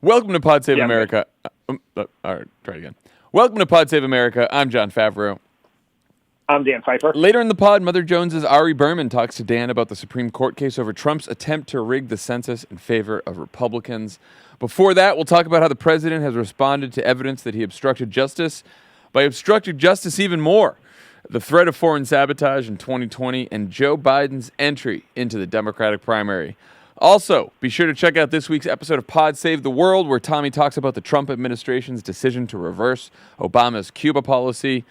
Welcome to Pod Save America. All right, try it again. Welcome to Pod Save America. I'm Jon Favreau. I'm Dan Pfeiffer. Later in the pod, Mother Jones's Ari Berman talks to Dan about the Supreme Court case over Trump's attempt to rig the census in favor of Republicans. Before that, we'll talk about how the president has responded to evidence that he obstructed justice by obstructing justice even more, the threat of foreign sabotage in 2020, and Joe Biden's entry into the Democratic primary. Also, be sure to check out this week's episode of Pod Save the World, where Tommy talks about the Trump administration's decision to reverse Obama's Cuba policy.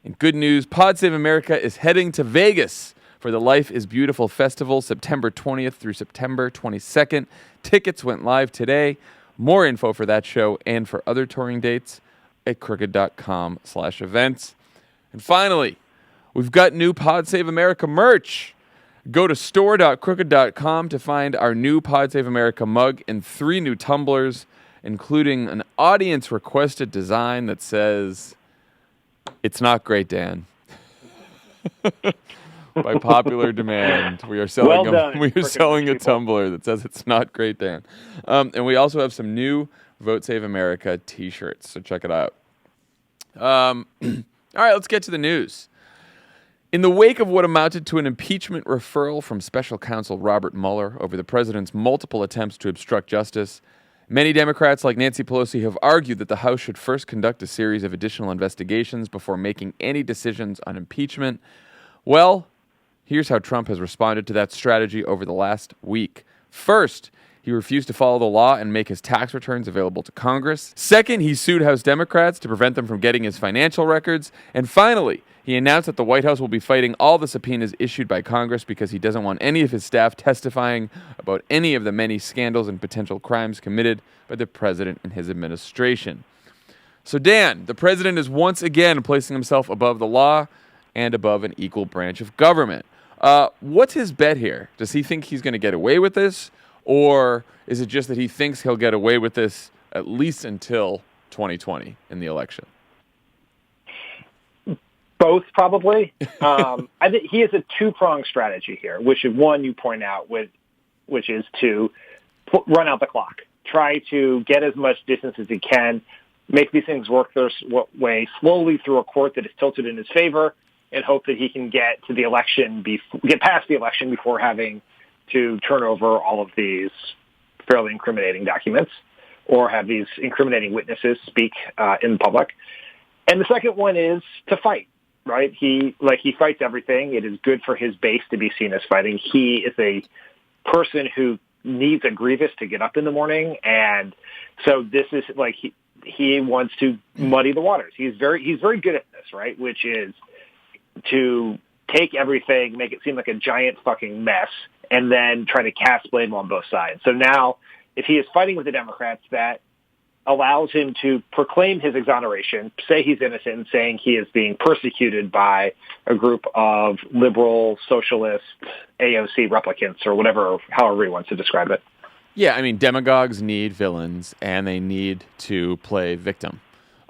And good news, Pod Save America is heading to Vegas for the Life is Beautiful Festival, September 20th through September 22nd. Tickets went live today. More info for that show and for other touring dates at crooked.com/events. And finally, we've got new Pod Save America merch. Go to store.crooked.com to find our new Pod Save America mug and 3 new tumblers, including an audience-requested design that says, "It's not great, Dan." By popular demand, we are selling a tumbler that says, "It's not great, Dan." And we also have some new Vote Save America t-shirts, so check it out. All right, let's get to the news. In the wake of what amounted to an impeachment referral from special counsel Robert Mueller over the president's multiple attempts to obstruct justice, many Democrats like Nancy Pelosi have argued that the House should first conduct a series of additional investigations before making any decisions on impeachment. Well, here's how Trump has responded to that strategy over the last week. First, he refused to follow the law and make his tax returns available to Congress. Second, he sued House Democrats to prevent them from getting his financial records. And finally, he announced that the White House will be fighting all the subpoenas issued by Congress because he doesn't want any of his staff testifying about any of the many scandals and potential crimes committed by the president and his administration. So, Dan, the president is once again placing himself above the law and above an equal branch of government. What's his bet here? Does he think he's going to get away with this? Or is it just that he thinks he'll get away with this at least until 2020 in the election? Both, probably. I think he has a two-pronged strategy here, which is one you point out, which is to run out the clock, try to get as much distance as he can, make these things work their way slowly through a court that is tilted in his favor, and hope that he can get to the election, get past the election before having to turn over all of these fairly incriminating documents or have these incriminating witnesses speak in public. And the second one is to fight. Right? He fights everything. It is good for his base to be seen as fighting. He is a person who needs a grievous to get up in the morning. And so this is like, he wants to muddy the waters. He's very good at this, right? Which is to take everything, make it seem like a giant fucking mess, and then try to cast blame on both sides. So now, if he is fighting with the Democrats, that allows him to proclaim his exoneration, say he's innocent, and saying he is being persecuted by a group of liberal, socialist, AOC replicants, or whatever, however he wants to describe it. Yeah, I mean, demagogues need villains, and they need to play victim.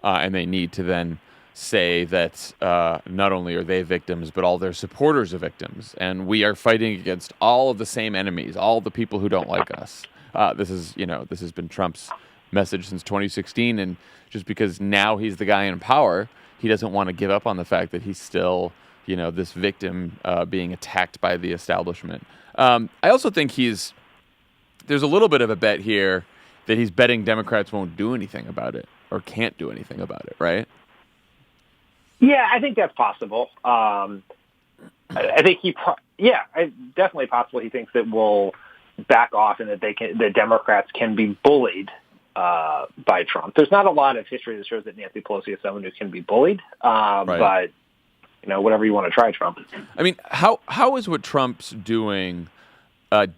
And they need to then say that not only are they victims, but all their supporters are victims. And we are fighting against all of the same enemies, all the people who don't like us. This has been Trump's message since 2016, and just because now he's the guy in power, he doesn't want to give up on the fact that he's still, this victim being attacked by the establishment. I also think there's a little bit of a bet here that he's betting Democrats won't do anything about it or can't do anything about it, right? Yeah, I think that's possible. I think definitely possible. He thinks that we'll back off and that the Democrats can be bullied by Trump. There's not a lot of history that shows that Nancy Pelosi is someone who can be bullied, right. But whatever you want to try, Trump. I mean, how is what Trump's doing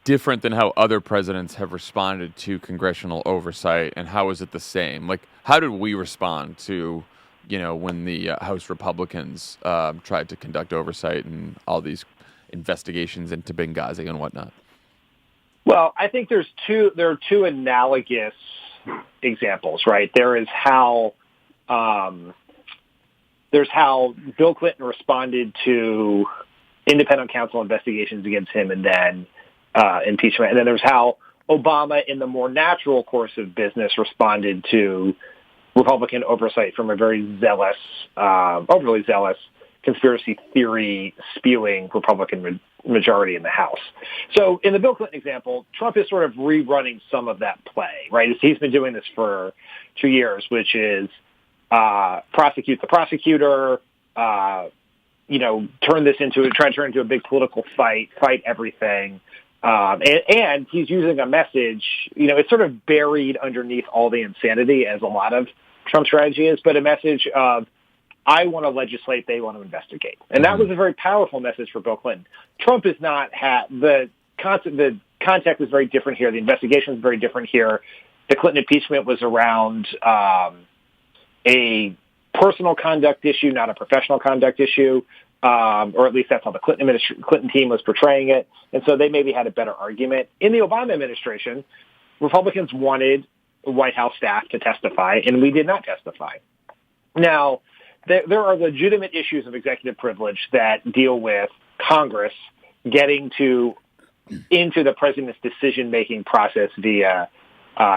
different than how other presidents have responded to congressional oversight, and how is it the same? Like, how did we respond to, when the House Republicans tried to conduct oversight and all these investigations into Benghazi and whatnot? Well, I think there are two analogous examples, right? There's how Bill Clinton responded to independent counsel investigations against him and then impeachment. And then there's how Obama, in the more natural course of business, responded to Republican oversight from a very zealous, overly zealous, conspiracy theory spewing Republican majority in the House. So in the Bill Clinton example, Trump is sort of rerunning some of that play, right? He's been doing this for 2 years, which is prosecute the prosecutor, try to turn it into a big political fight everything. And he's using a message, it's sort of buried underneath all the insanity, as a lot of Trump's strategy is, but a message of, I want to legislate, they want to investigate. And that was a very powerful message for Bill Clinton. Trump is not, the context is very different here. The investigation is very different here. The Clinton impeachment was around a personal conduct issue, not a professional conduct issue, or at least that's how the Clinton team was portraying it. And so they maybe had a better argument. In the Obama administration, Republicans wanted the White House staff to testify, and we did not testify. Now, there are legitimate issues of executive privilege that deal with Congress getting into the president's decision-making process via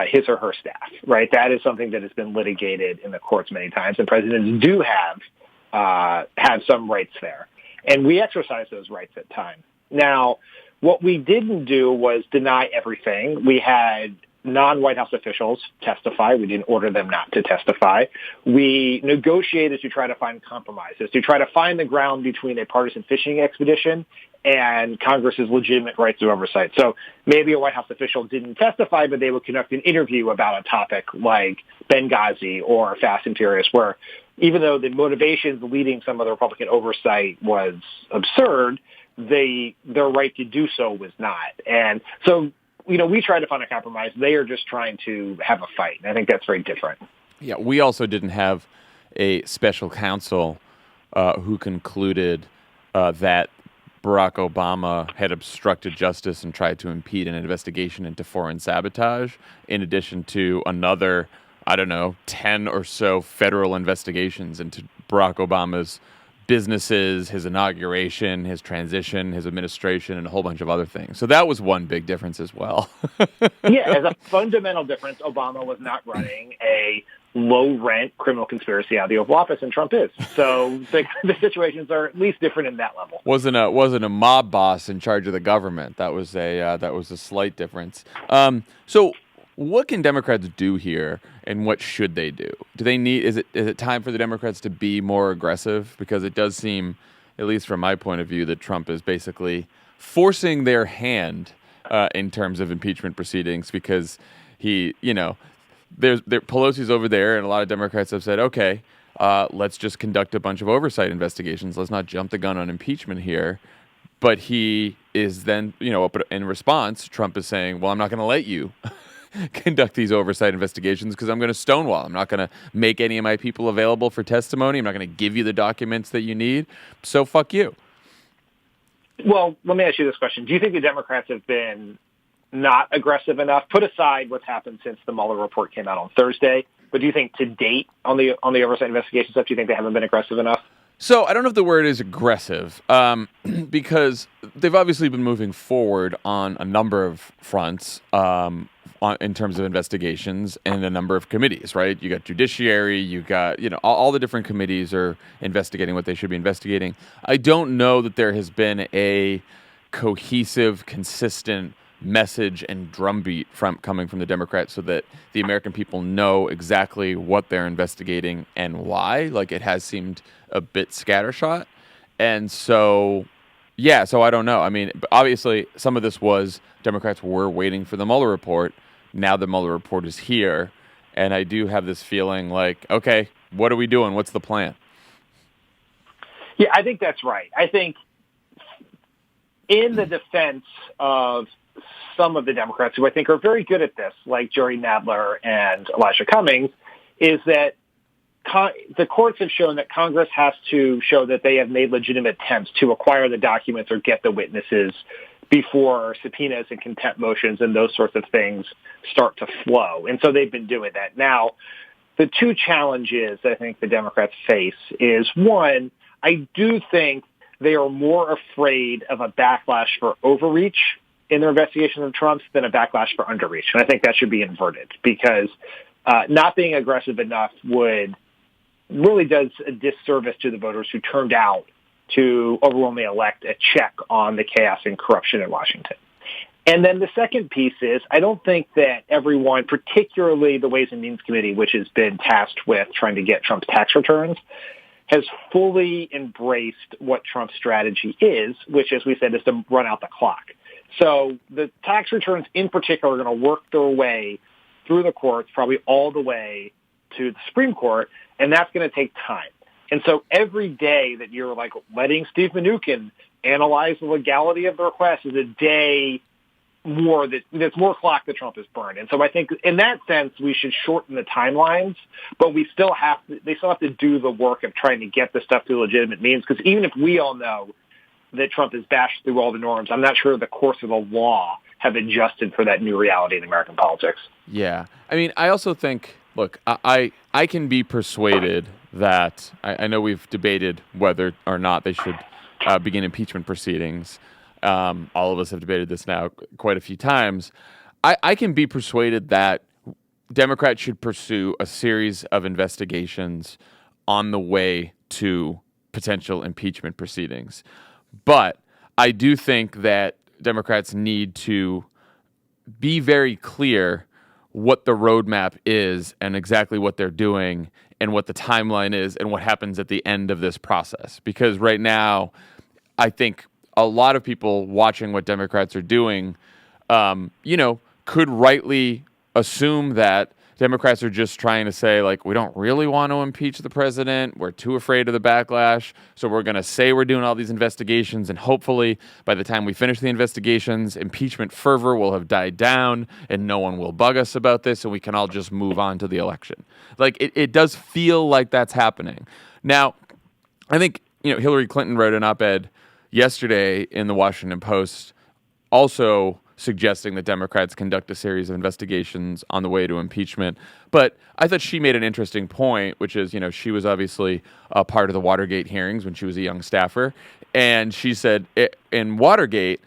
his or her staff, right? That is something that has been litigated in the courts many times, and presidents do have some rights there. And we exercise those rights at times. Now, what we didn't do was deny everything. We had non-White House officials testify. We didn't order them not to testify. We negotiated to try to find compromises, to try to find the ground between a partisan fishing expedition and Congress's legitimate rights of oversight. So maybe a White House official didn't testify, but they would conduct an interview about a topic like Benghazi or Fast and Furious, where even though the motivations leading some of the Republican oversight was absurd, their right to do so was not. And so, we try to find a compromise. They are just trying to have a fight. And I think that's very different. Yeah, we also didn't have a special counsel who concluded that Barack Obama had obstructed justice and tried to impede an investigation into foreign sabotage, in addition to another, 10 or so federal investigations into Barack Obama's businesses, his inauguration, his transition, his administration, and a whole bunch of other things. So that was one big difference as well. Yeah, as a fundamental difference, Obama was not running a low-rent criminal conspiracy out of the Oval Office, and Trump is. So the situations are at least different in that level. Wasn't a mob boss in charge of the government. That was a slight difference. So what can Democrats do here, and what should they do? Do they need? Is it time for the Democrats to be more aggressive? Because it does seem, at least from my point of view, that Trump is basically forcing their hand in terms of impeachment proceedings. Because Pelosi's over there, and a lot of Democrats have said, okay, let's just conduct a bunch of oversight investigations. Let's not jump the gun on impeachment here. But he is then, in response, Trump is saying, well, I'm not going to let you conduct these oversight investigations because I'm going to stonewall. I'm not going to make any of my people available for testimony. I'm not going to give you the documents that you need. So fuck you. Well, let me ask you this question. Do you think the Democrats have been not aggressive enough? Put aside what's happened since the Mueller report came out on Thursday, but do you think to date on the oversight investigation stuff, do you think they haven't been aggressive enough? So I don't know if the word is aggressive, because they've obviously been moving forward on a number of fronts in terms of investigations and a number of committees, right? You got judiciary, you got, all the different committees are investigating what they should be investigating. I don't know that there has been a cohesive, consistent message and drumbeat coming from the Democrats so that the American people know exactly what they're investigating and why. Like, it has seemed a bit scattershot. And so, so I don't know. I mean, obviously, some of this was Democrats were waiting for the Mueller report. Now the Mueller report is here. And I do have this feeling like, okay, what are we doing? What's the plan? Yeah, I think that's right. I think in the defense of some of the Democrats who I think are very good at this, like Jerry Nadler and Elijah Cummings, is that the courts have shown that Congress has to show that they have made legitimate attempts to acquire the documents or get the witnesses before subpoenas and contempt motions and those sorts of things start to flow. And so they've been doing that. Now, the two challenges I think the Democrats face is, one, I do think they are more afraid of a backlash for overreach in their investigation of Trump than a backlash for underreach. And I think that should be inverted because not being aggressive enough really does a disservice to the voters who turned out to overwhelmingly elect a check on the chaos and corruption in Washington. And then the second piece is I don't think that everyone, particularly the Ways and Means Committee, which has been tasked with trying to get Trump's tax returns, has fully embraced what Trump's strategy is, which, as we said, is to run out the clock. So the tax returns in particular are going to work their way through the courts, probably all the way to the Supreme Court, and that's going to take time. And so every day that you're like letting Steve Mnuchin analyze the legality of the request is a day more that's more clock that Trump has burned. And so I think in that sense we should shorten the timelines, but they still have to do the work of trying to get the stuff through legitimate means, because even if we all know that Trump has bashed through all the norms, I'm not sure the course of the law have adjusted for that new reality in American politics. Yeah. I mean, I also think, look, I can be persuaded that I know we've debated whether or not they should begin impeachment proceedings. All of us have debated this now quite a few times. I can be persuaded that Democrats should pursue a series of investigations on the way to potential impeachment proceedings. But I do think that Democrats need to be very clear what the roadmap is and exactly what they're doing and what the timeline is and what happens at the end of this process. Because right now, I think a lot of people watching what Democrats are doing, could rightly assume that Democrats are just trying to say, like, we don't really want to impeach the president. We're too afraid of the backlash. So we're going to say we're doing all these investigations. And hopefully by the time we finish the investigations, impeachment fervor will have died down and no one will bug us about this. And we can all just move on to the election. Like, it does feel like that's happening. Now, I think, Hillary Clinton wrote an op-ed yesterday in the Washington Post also suggesting that Democrats conduct a series of investigations on the way to impeachment. But I thought she made an interesting point, which is, she was obviously a part of the Watergate hearings when she was a young staffer. And she said in Watergate,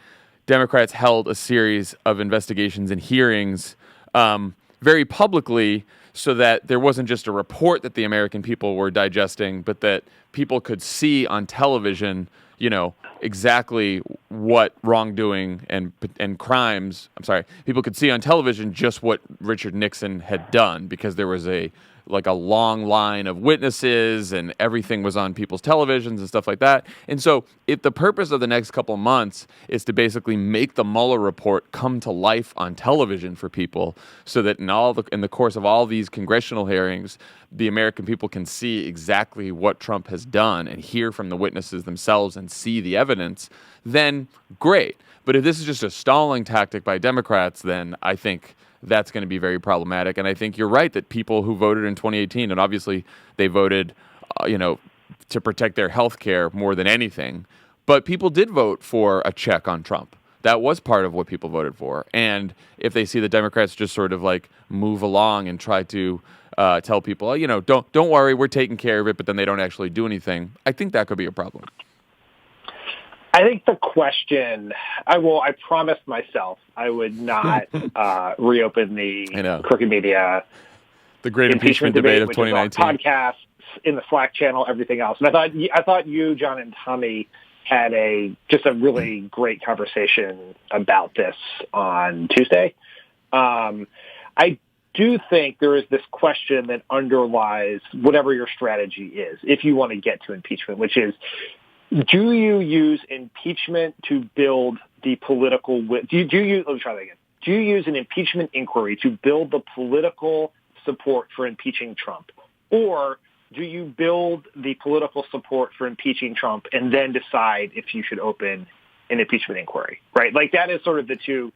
Democrats held a series of investigations and hearings very publicly so that there wasn't just a report that the American people were digesting, but that people could see on television exactly what wrongdoing and crimes. People could see on television just what Richard Nixon had done, because there was a long line of witnesses and everything was on people's televisions and stuff like that. And so if the purpose of the next couple of months is to basically make the Mueller report come to life on television for people, so that in the course of all these congressional hearings, the American people can see exactly what Trump has done and hear from the witnesses themselves and see the evidence, then great. But if this is just a stalling tactic by Democrats, then I think that's going to be very problematic. And I think you're right that people who voted in 2018, and obviously they voted, to protect their health care more than anything, but people did vote for a check on Trump. That was part of what people voted for. And if they see the Democrats just sort of move along and try to tell people, don't worry, we're taking care of it, but then they don't actually do anything, I think that could be a problem. I think the question, I promised myself I would not reopen the Crooked Media, the great impeachment debate of 2019 podcasts, in the Slack channel, everything else. And I thought you, Jon, and Tommy had just a really great conversation about this on Tuesday. I do think there is this question that underlies whatever your strategy is, if you want to get to impeachment, which is, do you use impeachment to build the political? Let me try that again. Do you use an impeachment inquiry to build the political support for impeaching Trump, or do you build the political support for impeaching Trump and then decide if you should open an impeachment inquiry? Right, that is sort of the two.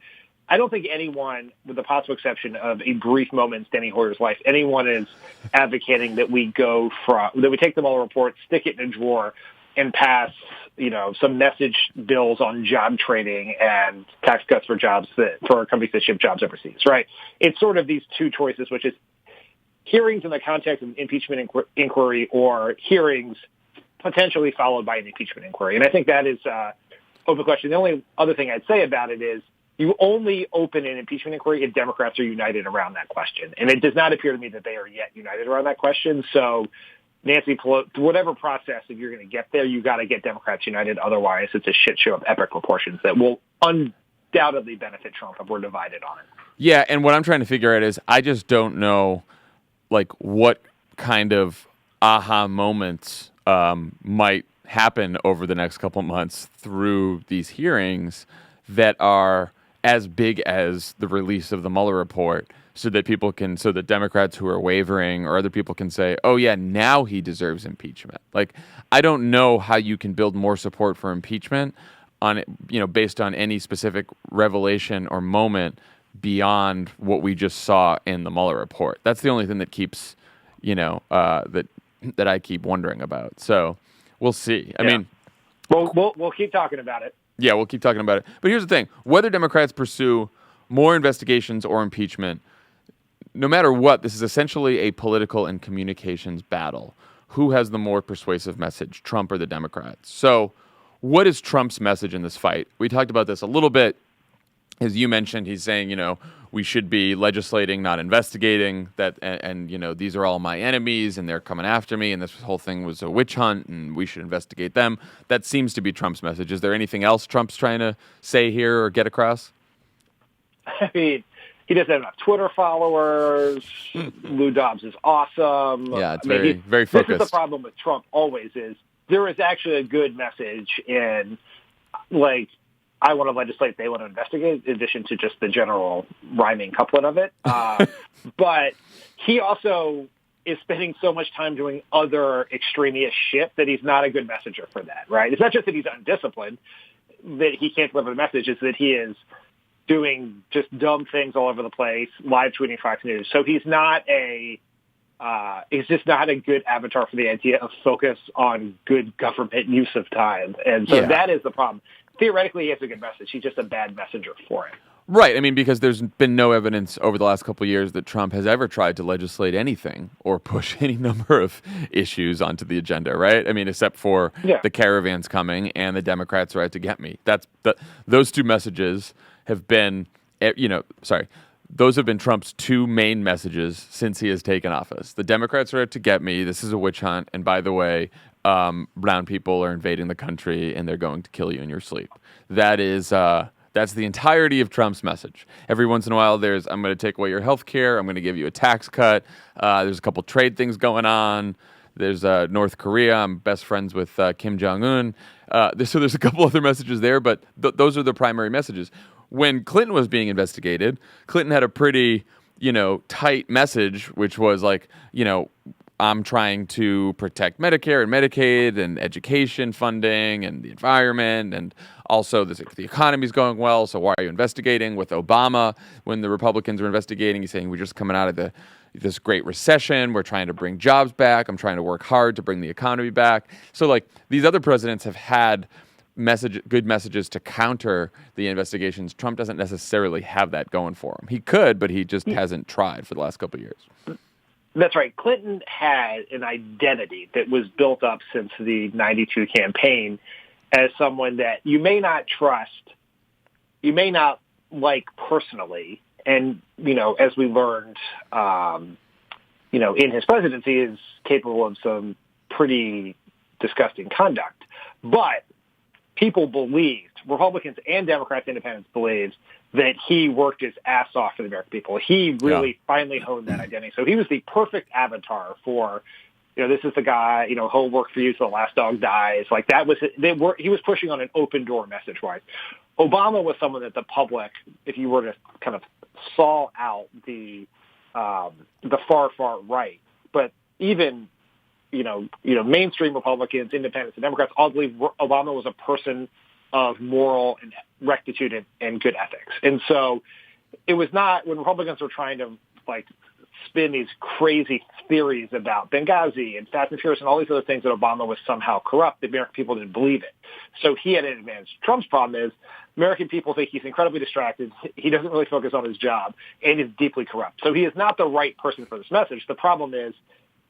I don't think anyone, with the possible exception of a brief moment in Steny Hoyer's life, anyone is advocating that we take the Mueller report, stick it in a drawer, and pass, some message bills on job training and tax cuts for companies that ship jobs overseas, right? It's sort of these two choices, which is hearings in the context of an impeachment inquiry or hearings potentially followed by an impeachment inquiry. And I think that is open question. The only other thing I'd say about it is you only open an impeachment inquiry if Democrats are united around that question. And it does not appear to me that they are yet united around that question. So Nancy Pelosi, whatever process, if you're going to get there, you got to get Democrats united. Otherwise, it's a shit show of epic proportions that will undoubtedly benefit Trump if we're divided on it. Yeah, and what I'm trying to figure out is I just don't know, like, what kind of aha moments might happen over the next couple months through these hearings that are as big as the release of the Mueller report, so that Democrats who are wavering or other people can say, oh yeah, now he deserves impeachment. Like, I don't know how you can build more support for impeachment based on any specific revelation or moment beyond what we just saw in the Mueller report. That's the only thing that keeps, that I keep wondering about. So we'll see. I mean, we'll keep talking about it. Yeah, we'll keep talking about it. But here's the thing. Whether Democrats pursue more investigations or impeachment, no matter what, this is essentially a political and communications battle. Who has the more persuasive message, Trump or the Democrats? So what is Trump's message in this fight? We talked about this a little bit. As you mentioned, he's saying, we should be legislating, not investigating, and these are all my enemies and they're coming after me and this whole thing was a witch hunt and we should investigate them. That seems to be Trump's message. Is there anything else Trump's trying to say here or get across? I mean, he doesn't have enough Twitter followers. Lou Dobbs is awesome. Yeah, it's very focused. This is the problem with Trump always is there is actually a good message in, like, I want to legislate, they want to investigate, in addition to just the general rhyming couplet of it. But he also is spending so much time doing other extraneous shit that he's not a good messenger for that, right? It's not just that he's undisciplined, that he can't deliver the message, it's that he is doing just dumb things all over the place, live tweeting Fox News. So he's just not a good avatar for the idea of focus on good government use of time. And so that is the problem. Theoretically, he has a good message. He's just a bad messenger for it. Right. I mean, because there's been no evidence over the last couple of years that Trump has ever tried to legislate anything or push any number of issues onto the agenda, right? I mean, except for the caravans coming and the Democrats are out to get me. Those two messages have been, those have been Trump's two main messages since he has taken office. The Democrats are out to get me. This is a witch hunt. And by the way, brown people are invading the country and they're going to kill you in your sleep. That's the entirety of Trump's message. Every once in a while, I'm going to take away your health care. I'm going to give you a tax cut. There's a couple trade things going on. There's North Korea. I'm best friends with Kim Jong-un. So there's a couple other messages there, but those are the primary messages. When Clinton was being investigated, Clinton had a pretty, tight message, which was like, I'm trying to protect Medicare and Medicaid and education funding and the environment, and also the economy's going well, so why are you investigating? With Obama, when the Republicans were investigating, he's saying we're just coming out of this great recession, we're trying to bring jobs back, I'm trying to work hard to bring the economy back. So like these other presidents have had good messages to counter the investigations. Trump doesn't necessarily have that going for him. He could, but he just hasn't tried for the last couple of years. That's right. Clinton had an identity that was built up since the 92 campaign as someone that you may not trust, you may not like personally. And, as we learned, in his presidency is capable of some pretty disgusting conduct. But people believed, Republicans and Democrats, independents believed, that he worked his ass off for the American people. He really finally honed that identity. So he was the perfect avatar for, this is the guy, he'll work for you till the last dog dies. Like that was, he was pushing on an open door message wise. Obama was someone that the public, if you were to kind of saw out the far right, but even, mainstream Republicans, independents, and Democrats all believe Obama was a person of moral and rectitude and good ethics. And so it was not when Republicans were trying to spin these crazy theories about Benghazi and Fast and Furious and all these other things that Obama was somehow corrupt, the American people didn't believe it. So he had an advantage. Trump's problem is American people think he's incredibly distracted. He doesn't really focus on his job and is deeply corrupt. So he is not the right person for this message. The problem is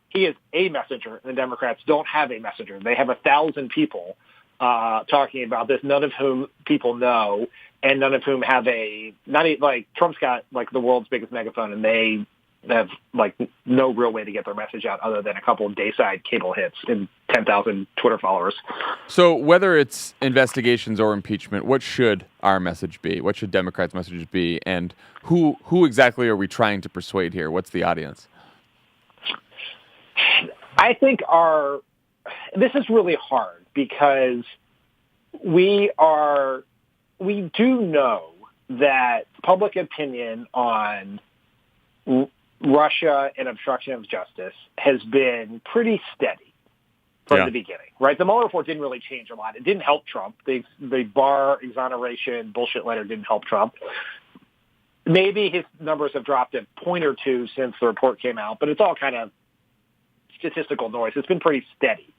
he is a messenger, and the Democrats don't have a messenger. They have 1,000 people talking about this, none of whom people know, and none of whom have Trump's got like the world's biggest megaphone, and they have like no real way to get their message out other than a couple of dayside cable hits and 10,000 Twitter followers. So whether it's investigations or impeachment, what should our message be? What should Democrats' message be? And who exactly are we trying to persuade here? What's the audience? I think this is really hard because we do know that public opinion on Russia and obstruction of justice has been pretty steady from the beginning, right? The Mueller report didn't really change a lot. It didn't help Trump. The Barr exoneration bullshit letter didn't help Trump. Maybe his numbers have dropped a point or two since the report came out, but it's all kind of statistical noise. It's been pretty steady.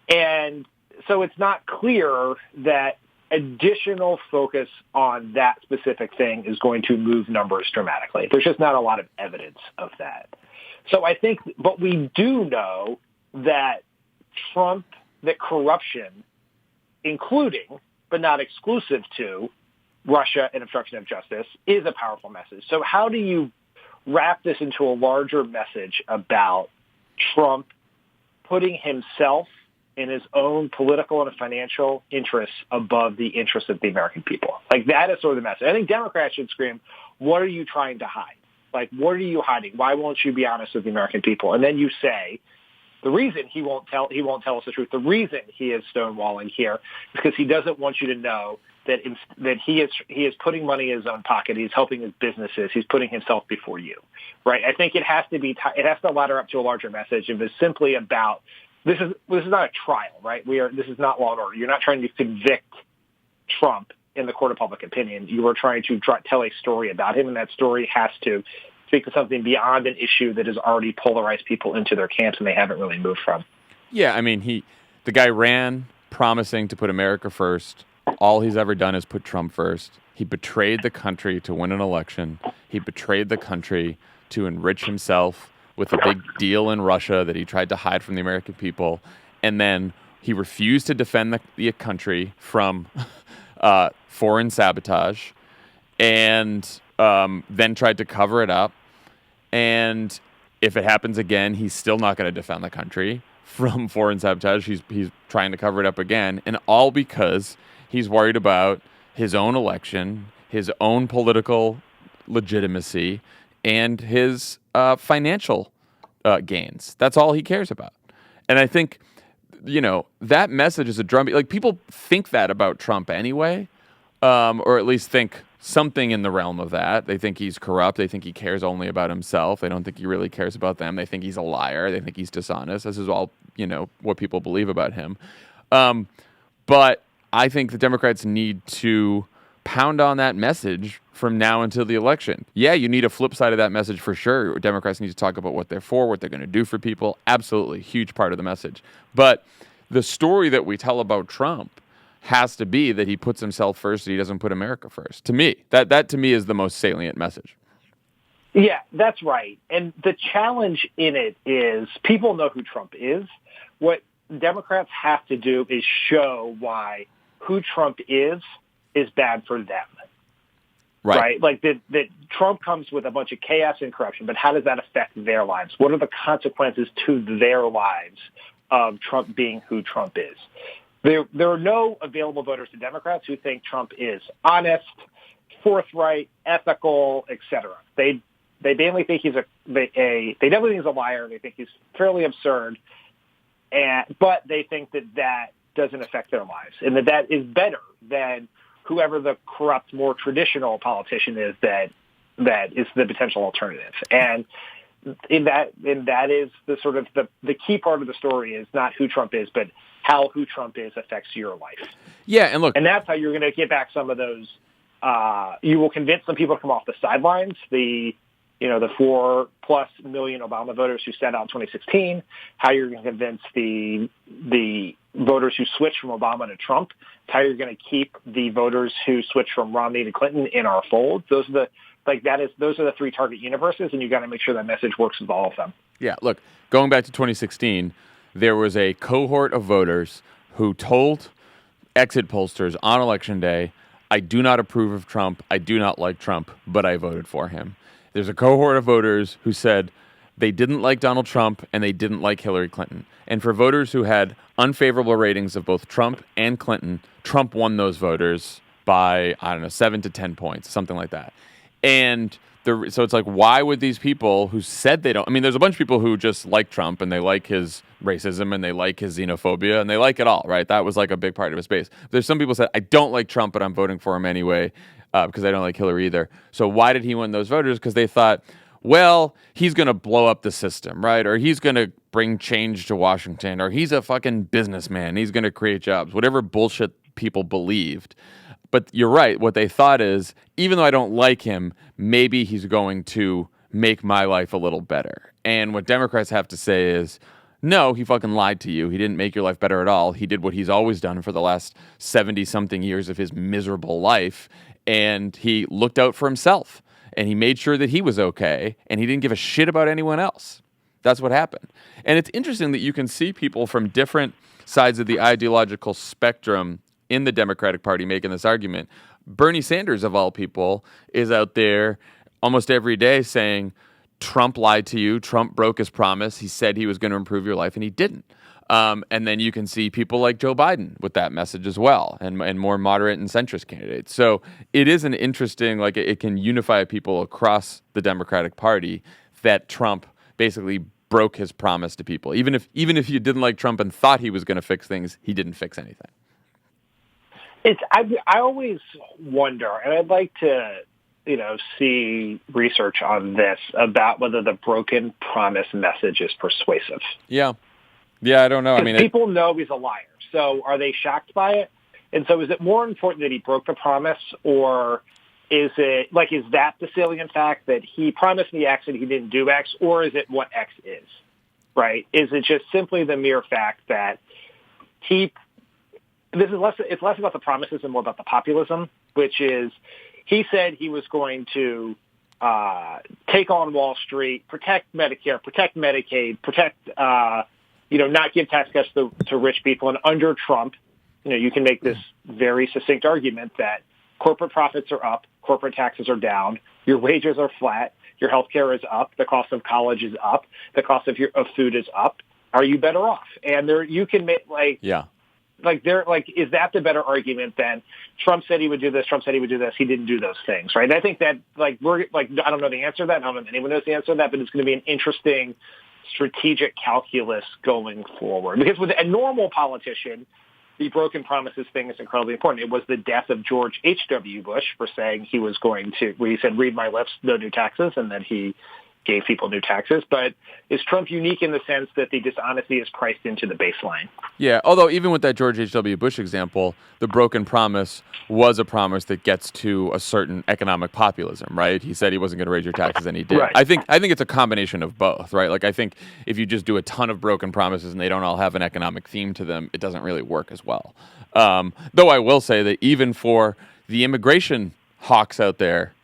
And so it's not clear that additional focus on that specific thing is going to move numbers dramatically. There's just not a lot of evidence of that. So I think, but we do know that corruption, including, but not exclusive to, Russia and obstruction of justice, is a powerful message. So how do you wrap this into a larger message about Trump putting himself in his own political and financial interests above the interests of the American people? Like, that is sort of the message. I think Democrats should scream, what are you trying to hide? Like, what are you hiding? Why won't you be honest with the American people? And then you say, the reason he won't tell us the truth, the reason he is stonewalling here is because he doesn't want you to know that he is putting money in his own pocket. He's helping his businesses. He's putting himself before you, right? I think it has to ladder up to a larger message. If it's simply about, this is not a trial, right? This is not Law and Order. You're not trying to convict Trump in the court of public opinion. You are trying to tell a story about him, and that story has to speak to something beyond an issue that has already polarized people into their camps and they haven't really moved from. Yeah, I mean, the guy ran promising to put America first. All he's ever done is put Trump first. He betrayed the country to win an election. He betrayed the country to enrich himself with a big deal in Russia that he tried to hide from the American people. And then he refused to defend the country from foreign sabotage, and then tried to cover it up. And if it happens again, he's still not going to defend the country from foreign sabotage. He's trying to cover it up again, and all because he's worried about his own election, his own political legitimacy, and his financial gains. That's all he cares about. And I think, that message is a drumbeat. Like, people think that about Trump anyway, or at least think something in the realm of that. They think he's corrupt. They think he cares only about himself. They don't think he really cares about them. They think he's a liar. They think he's dishonest. This is all, what people believe about him. But I think the Democrats need to pound on that message from now until the election. Yeah, you need a flip side of that message for sure. Democrats need to talk about what they're for, what they're going to do for people. Absolutely, huge part of the message. But the story that we tell about Trump has to be that he puts himself first and he doesn't put America first. To me, that to me is the most salient message. Yeah, that's right. And the challenge in it is people know who Trump is. What Democrats have to do is show why who Trump is bad for them. Right? Like that Trump comes with a bunch of chaos and corruption, but how does that affect their lives? What are the consequences to their lives of Trump being who Trump is? There are no available voters to Democrats who think Trump is honest, forthright, ethical, etc. They mainly think they definitely think he's a liar. They think he's fairly absurd, but they think that doesn't affect their lives, and that is better than whoever the corrupt, more traditional politician is that is the potential alternative. And that is the sort of the key part of the story is not who Trump is, but how who Trump is affects your life. Yeah, and look, and that's how you're going to get back some of those. You will convince some people to come off the sidelines. The 4+ million Obama voters who sat out in 2016. How you're going to convince the voters who switched from Obama to Trump. How you're going to keep the voters who switched from Romney to Clinton in our fold. Those are the three target universes, and you got to make sure that message works with all of them. Yeah, look, going back to 2016, there was a cohort of voters who told exit pollsters on Election Day, I do not approve of Trump. I do not like Trump, but I voted for him. There's a cohort of voters who said they didn't like Donald Trump and they didn't like Hillary Clinton. And for voters who had unfavorable ratings of both Trump and Clinton, Trump won those voters by, 7 to 10 points, something like that. And so it's like, why would these people who said they don't, there's a bunch of people who just like Trump and they like his racism and they like his xenophobia and they like it all, right? That was like a big part of his base. There's some people who said, I don't like Trump, but I'm voting for him anyway because I don't like Hillary either. So why did he win those voters? Because they thought, well, he's going to blow up the system, right? Or he's going to bring change to Washington, or he's a fucking businessman. He's going to create jobs, whatever bullshit people believed. But you're right. What they thought is, even though I don't like him, maybe he's going to make my life a little better. And what Democrats have to say is, no, he fucking lied to you. He didn't make your life better at all. He did what he's always done for the last 70-something years of his miserable life. And he looked out for himself. And he made sure that he was okay. And he didn't give a shit about anyone else. That's what happened. And it's interesting that you can see people from different sides of the ideological spectrum in the Democratic Party making this argument. Bernie Sanders, of all people, is out there almost every day saying, Trump lied to you. Trump broke his promise. He said he was going to improve your life, and he didn't. And then you can see people like Joe Biden with that message as well, and more moderate and centrist candidates. So it is an interesting, it can unify people across the Democratic Party that Trump basically broke his promise to people. Even if you didn't like Trump and thought he was going to fix things, he didn't fix anything. I always wonder, and I'd like to, see research on this about whether the broken promise message is persuasive. Yeah, I don't know. People know he's a liar. So are they shocked by it? And so is it more important that he broke the promise, or is it is that the salient fact that he promised me X and he didn't do X, or is it what X is, right? Is it just simply the mere fact that it's less about the promises and more about the populism, which is he said he was going to take on Wall Street, protect Medicare, protect Medicaid, protect, not give tax cuts to rich people. And under Trump, you can make this very succinct argument that corporate profits are up, corporate taxes are down, your wages are flat, your health care is up, the cost of college is up, the cost of food is up. Are you better off? And you can make is that the better argument than Trump said he would do this, Trump said he would do this, he didn't do those things, right? And I think that, I don't know the answer to that, I don't know if anyone knows the answer to that, but it's going to be an interesting strategic calculus going forward. Because with a normal politician, the broken promises thing is incredibly important. It was the death of George H.W. Bush for saying he was going to, where he said, read my lips, no new taxes, and then he gave people new taxes. But is Trump unique in the sense that the dishonesty is priced into the baseline? Yeah, although even with that George H.W. Bush example, the broken promise was a promise that gets to a certain economic populism, right? He said he wasn't going to raise your taxes, and he did. Right. I think it's a combination of both, right? I think if you just do a ton of broken promises and they don't all have an economic theme to them, it doesn't really work as well. Though I will say that even for the immigration hawks out there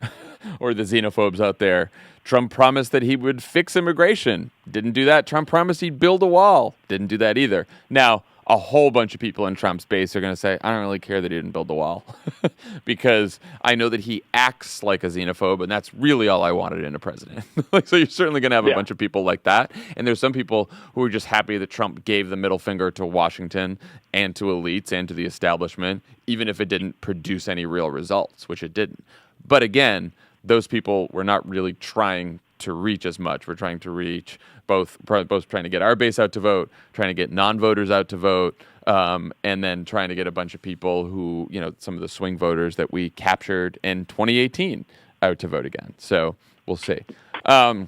or the xenophobes out there, Trump promised that he would fix immigration. Didn't do that. Trump promised he'd build a wall. Didn't do that either. Now, a whole bunch of people in Trump's base are going to say, I don't really care that he didn't build the wall because I know that he acts like a xenophobe, and that's really all I wanted in a president. So you're certainly going to have a bunch of people like that. And there's some people who are just happy that Trump gave the middle finger to Washington and to elites and to the establishment, even if it didn't produce any real results, which it didn't. But again, those people were not really trying to reach as much. We're trying to reach both trying to get our base out to vote, trying to get non-voters out to vote, and then trying to get a bunch of people who, some of the swing voters that we captured in 2018 out to vote again. So we'll see. All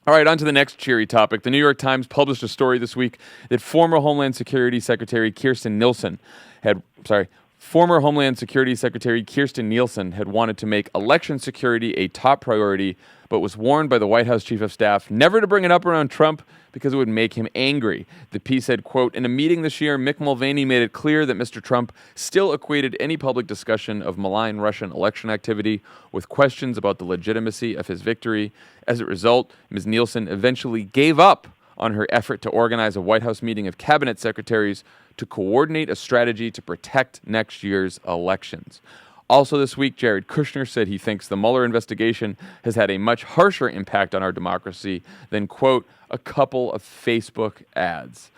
right, on to the next cheery topic. The New York Times published a story this week that former Homeland Security Secretary Kirstjen Nielsen had wanted to make election security a top priority, but was warned by the White House Chief of Staff never to bring it up around Trump because it would make him angry. The piece said, quote, in a meeting this year, Mick Mulvaney made it clear that Mr. Trump still equated any public discussion of malign Russian election activity with questions about the legitimacy of his victory. As a result, Ms. Nielsen eventually gave up on her effort to organize a White House meeting of cabinet secretaries to coordinate a strategy to protect next year's elections. Also this week, Jared Kushner said he thinks the Mueller investigation has had a much harsher impact on our democracy than, quote, a couple of Facebook ads.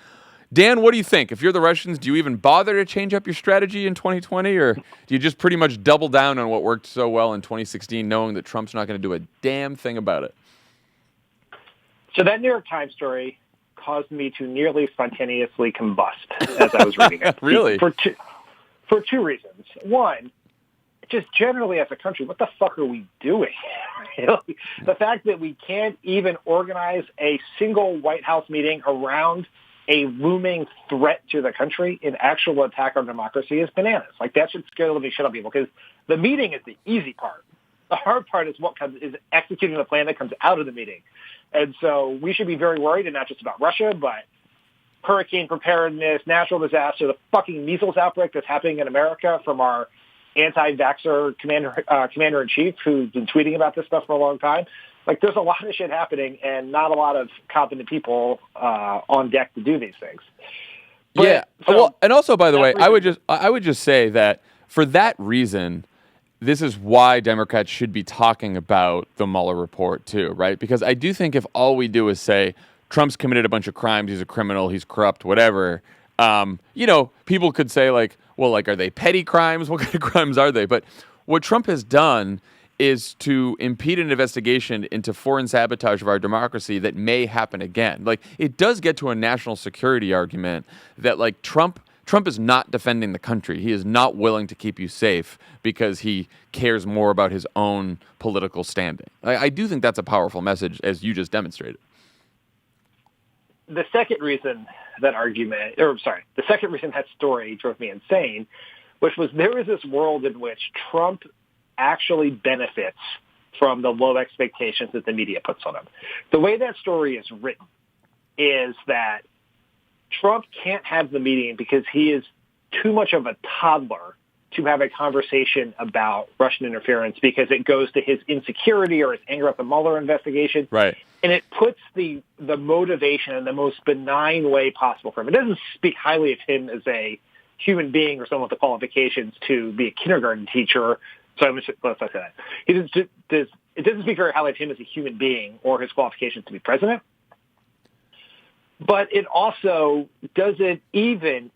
Dan, what do you think? If you're the Russians, do you even bother to change up your strategy in 2020, or do you just pretty much double down on what worked so well in 2016, knowing that Trump's not going to do a damn thing about it? So that New York Times story caused me to nearly spontaneously combust as I was reading it. Really? For two reasons. One, just generally as a country, what the fuck are we doing? The fact that we can't even organize a single White House meeting around a looming threat to the country, an actual attack on democracy, is bananas. Like, that should scare the living shit out of people, because the meeting is the easy part. The hard part is is executing the plan that comes out of the meeting. And so we should be very worried, and not just about Russia, but hurricane preparedness, natural disaster, the fucking measles outbreak that's happening in America from our anti-vaxxer commander-in-chief who's been tweeting about this stuff for a long time. Like, there's a lot of shit happening and not a lot of competent people on deck to do these things. But, yeah. Well, and also, by the way, I would just say that for that reason, this is why Democrats should be talking about the Mueller report too, right? Because I do think if all we do is say Trump's committed a bunch of crimes, he's a criminal, he's corrupt, whatever, people could say like, well, like, are they petty crimes? What kind of crimes are they? But what Trump has done is to impede an investigation into foreign sabotage of our democracy that may happen again. Like, it does get to a national security argument that, like, Trump is not defending the country. He is not willing to keep you safe because he cares more about his own political standing. I do think that's a powerful message, as you just demonstrated. The second reason that story drove me insane, which was there is this world in which Trump actually benefits from the low expectations that the media puts on him. The way that story is written is that Trump can't have the meeting because he is too much of a toddler to have a conversation about Russian interference, because it goes to his insecurity or his anger at the Mueller investigation. Right. And it puts the motivation in the most benign way possible for him. It doesn't speak highly of him as a human being or someone with the qualifications to be a kindergarten teacher. So let's not say that. It doesn't speak very highly of him as a human being or his qualifications to be president. But it also doesn't even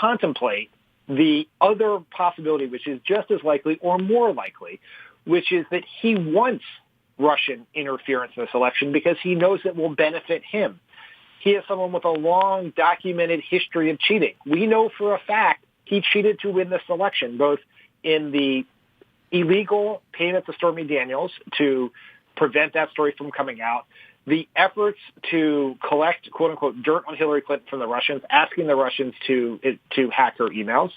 contemplate the other possibility, which is just as likely or more likely, which is that he wants Russian interference in this election because he knows it will benefit him. He is someone with a long documented history of cheating. We know for a fact he cheated to win this election, both in the illegal payment to Stormy Daniels to prevent that story from coming out, the efforts to collect, quote-unquote, dirt on Hillary Clinton from the Russians, asking the Russians to hack her emails.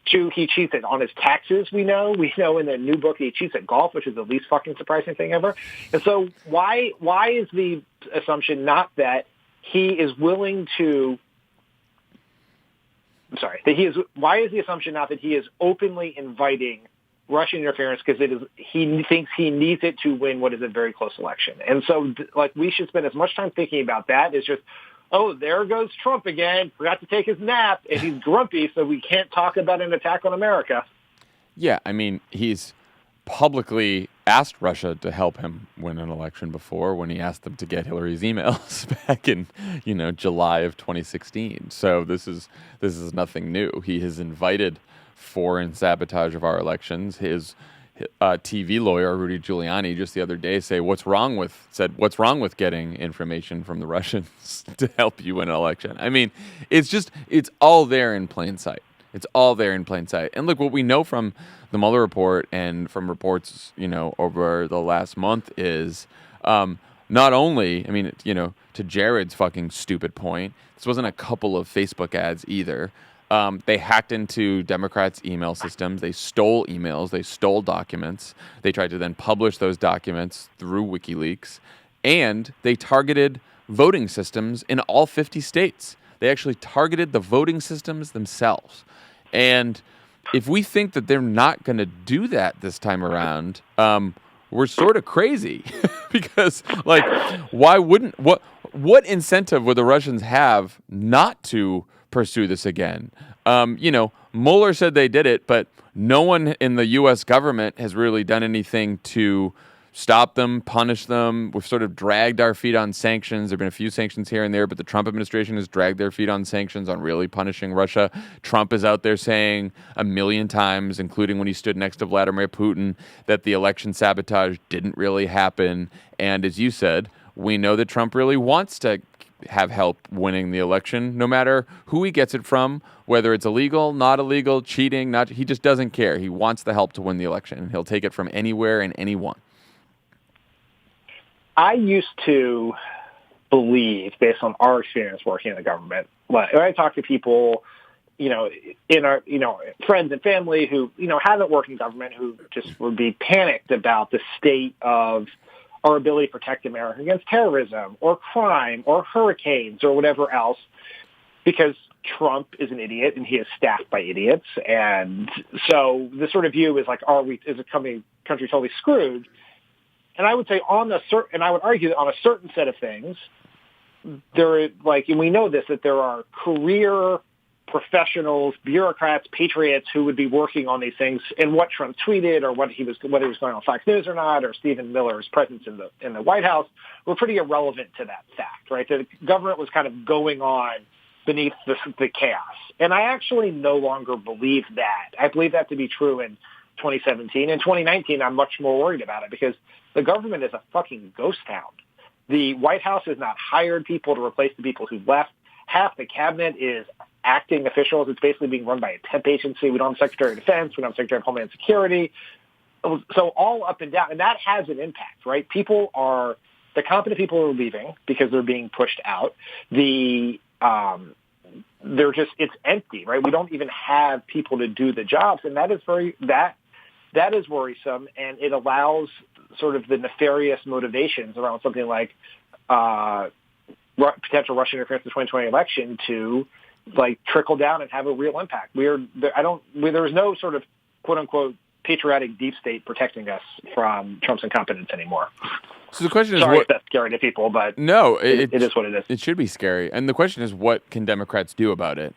Two, he cheated on his taxes, we know. We know in the new book he cheats at golf, which is the least fucking surprising thing ever. And so why is the assumption not that he is willing to... why is the assumption not that he is openly inviting Russian interference because he thinks he needs it to win what is a very close election? And so, like, we should spend as much time thinking about that as just, oh, there goes Trump again, forgot to take his nap, and he's grumpy, so we can't talk about an attack on America. Yeah, I mean, he's publicly asked Russia to help him win an election before, when he asked them to get Hillary's emails back in, July of 2016. So this is nothing new. He has invited foreign sabotage of our elections. His TV lawyer, Rudy Giuliani, just the other day said, what's wrong with getting information from the Russians to help you win an election? I mean, it's all there in plain sight. It's all there in plain sight. And look, what we know from the Mueller report and from reports, over the last month is not only, to Jared's fucking stupid point, this wasn't a couple of Facebook ads either. They hacked into Democrats' email systems. They stole emails. They stole documents. They tried to then publish those documents through WikiLeaks. And they targeted voting systems in all 50 states. They actually targeted the voting systems themselves. And if we think that they're not going to do that this time around, we're sort of crazy. Because, like, what incentive would the Russians have not to pursue this again? Mueller said they did it, but no one in the U.S. government has really done anything to stop them, punish them. We've sort of dragged our feet on sanctions. There have been a few sanctions here and there, but the Trump administration has dragged their feet on sanctions, on really punishing Russia. Trump is out there saying a million times, including when he stood next to Vladimir Putin, that the election sabotage didn't really happen. And as you said, we know that Trump really wants to have help winning the election, no matter who he gets it from, whether it's illegal, not illegal, cheating, he just doesn't care. He wants the help to win the election, and he'll take it from anywhere and anyone. I used to believe, based on our experience working in the government, when I talk to people, in our, friends and family who, haven't worked in government, who just would be panicked about the state of our ability to protect America against terrorism or crime or hurricanes or whatever else, because Trump is an idiot and he is staffed by idiots. And so the sort of view is like, is a country totally screwed? And I would say and I would argue that on a certain set of things, and we know this, that there are career professionals, bureaucrats, patriots who would be working on these things, and what Trump tweeted or whether he was going on Fox News or not, or Stephen Miller's presence in the White House were pretty irrelevant to that fact, right? The government was kind of going on beneath the chaos. And I actually no longer believe that. I believe that to be true in 2017. In 2019, I'm much more worried about it because the government is a fucking ghost town. The White House has not hired people to replace the people who left. Half the cabinet is acting officials. It's basically being run by a temp agency. We don't have Secretary of Defense. We don't have Secretary of Homeland Security. So all up and down. And that has an impact, right? The competent people are leaving because they're being pushed out. It's empty, right? We don't even have people to do the jobs. And that is worrisome. And it allows sort of the nefarious motivations around something like potential Russian interference in the 2020 election to trickle down and have a real impact. There's no sort of quote unquote patriotic deep state protecting us from Trump's incompetence anymore. So the question is, sorry if that's scary to people, but no, it is what it is. It should be scary. And the question is, what can Democrats do about it?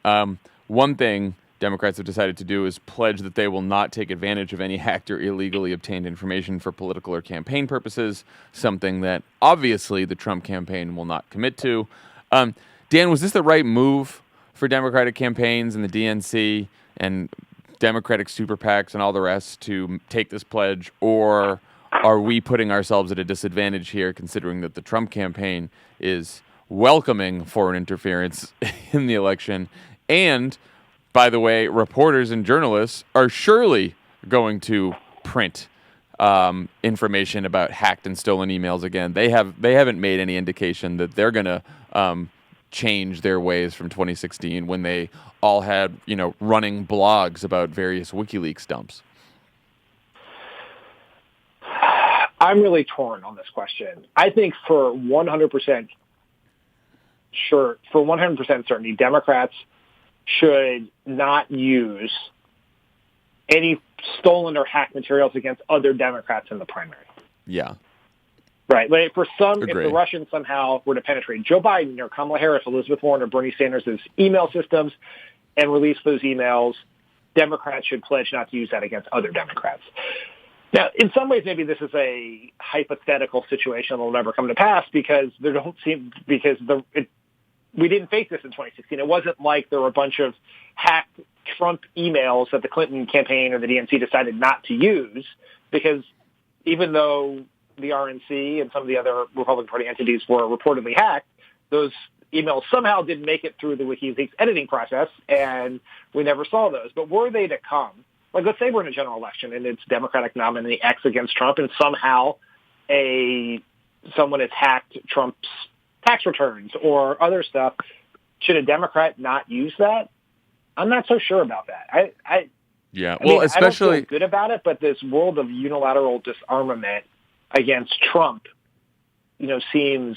One thing Democrats have decided to do is pledge that they will not take advantage of any hacked or illegally obtained information for political or campaign purposes, something that obviously the Trump campaign will not commit to. Dan, was this the right move for Democratic campaigns and the DNC and Democratic super PACs and all the rest to take this pledge, or are we putting ourselves at a disadvantage here, considering that the Trump campaign is welcoming foreign interference in the election? And, by the way, reporters and journalists are surely going to print information about hacked and stolen emails again. They haven't made any indication that they're going to change their ways from 2016 when they all had, running blogs about various WikiLeaks dumps. I'm really torn on this question. I think for 100% certainty, Democrats should not use any stolen or hacked materials against other Democrats in the primary. Yeah. Right. Like if the Russians somehow were to penetrate Joe Biden or Kamala Harris, Elizabeth Warren, or Bernie Sanders' email systems and release those emails, Democrats should pledge not to use that against other Democrats. Now, in some ways, maybe this is a hypothetical situation that will never come to pass because we didn't face this in 2016. It wasn't like there were a bunch of hacked Trump emails that the Clinton campaign or the DNC decided not to use, because even though the RNC and some of the other Republican Party entities were reportedly hacked, those emails somehow didn't make it through the WikiLeaks editing process, and we never saw those. But were they to come, like let's say we're in a general election and it's Democratic nominee X against Trump, and somehow someone has hacked Trump's tax returns or other stuff, should a Democrat not use that? I'm not so sure about that. I don't feel good about it, but this world of unilateral disarmament against Trump, seems.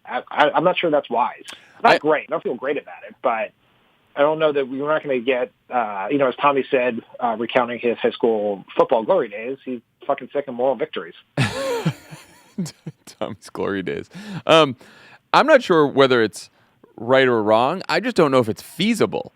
I'm not sure that's wise. Not great. I don't feel great about it, but I don't know that we're not going to get. As Tommy said, recounting his high school football glory days, he's fucking sick of moral victories. Tommy's glory days. I'm not sure whether it's right or wrong. I just don't know if it's feasible.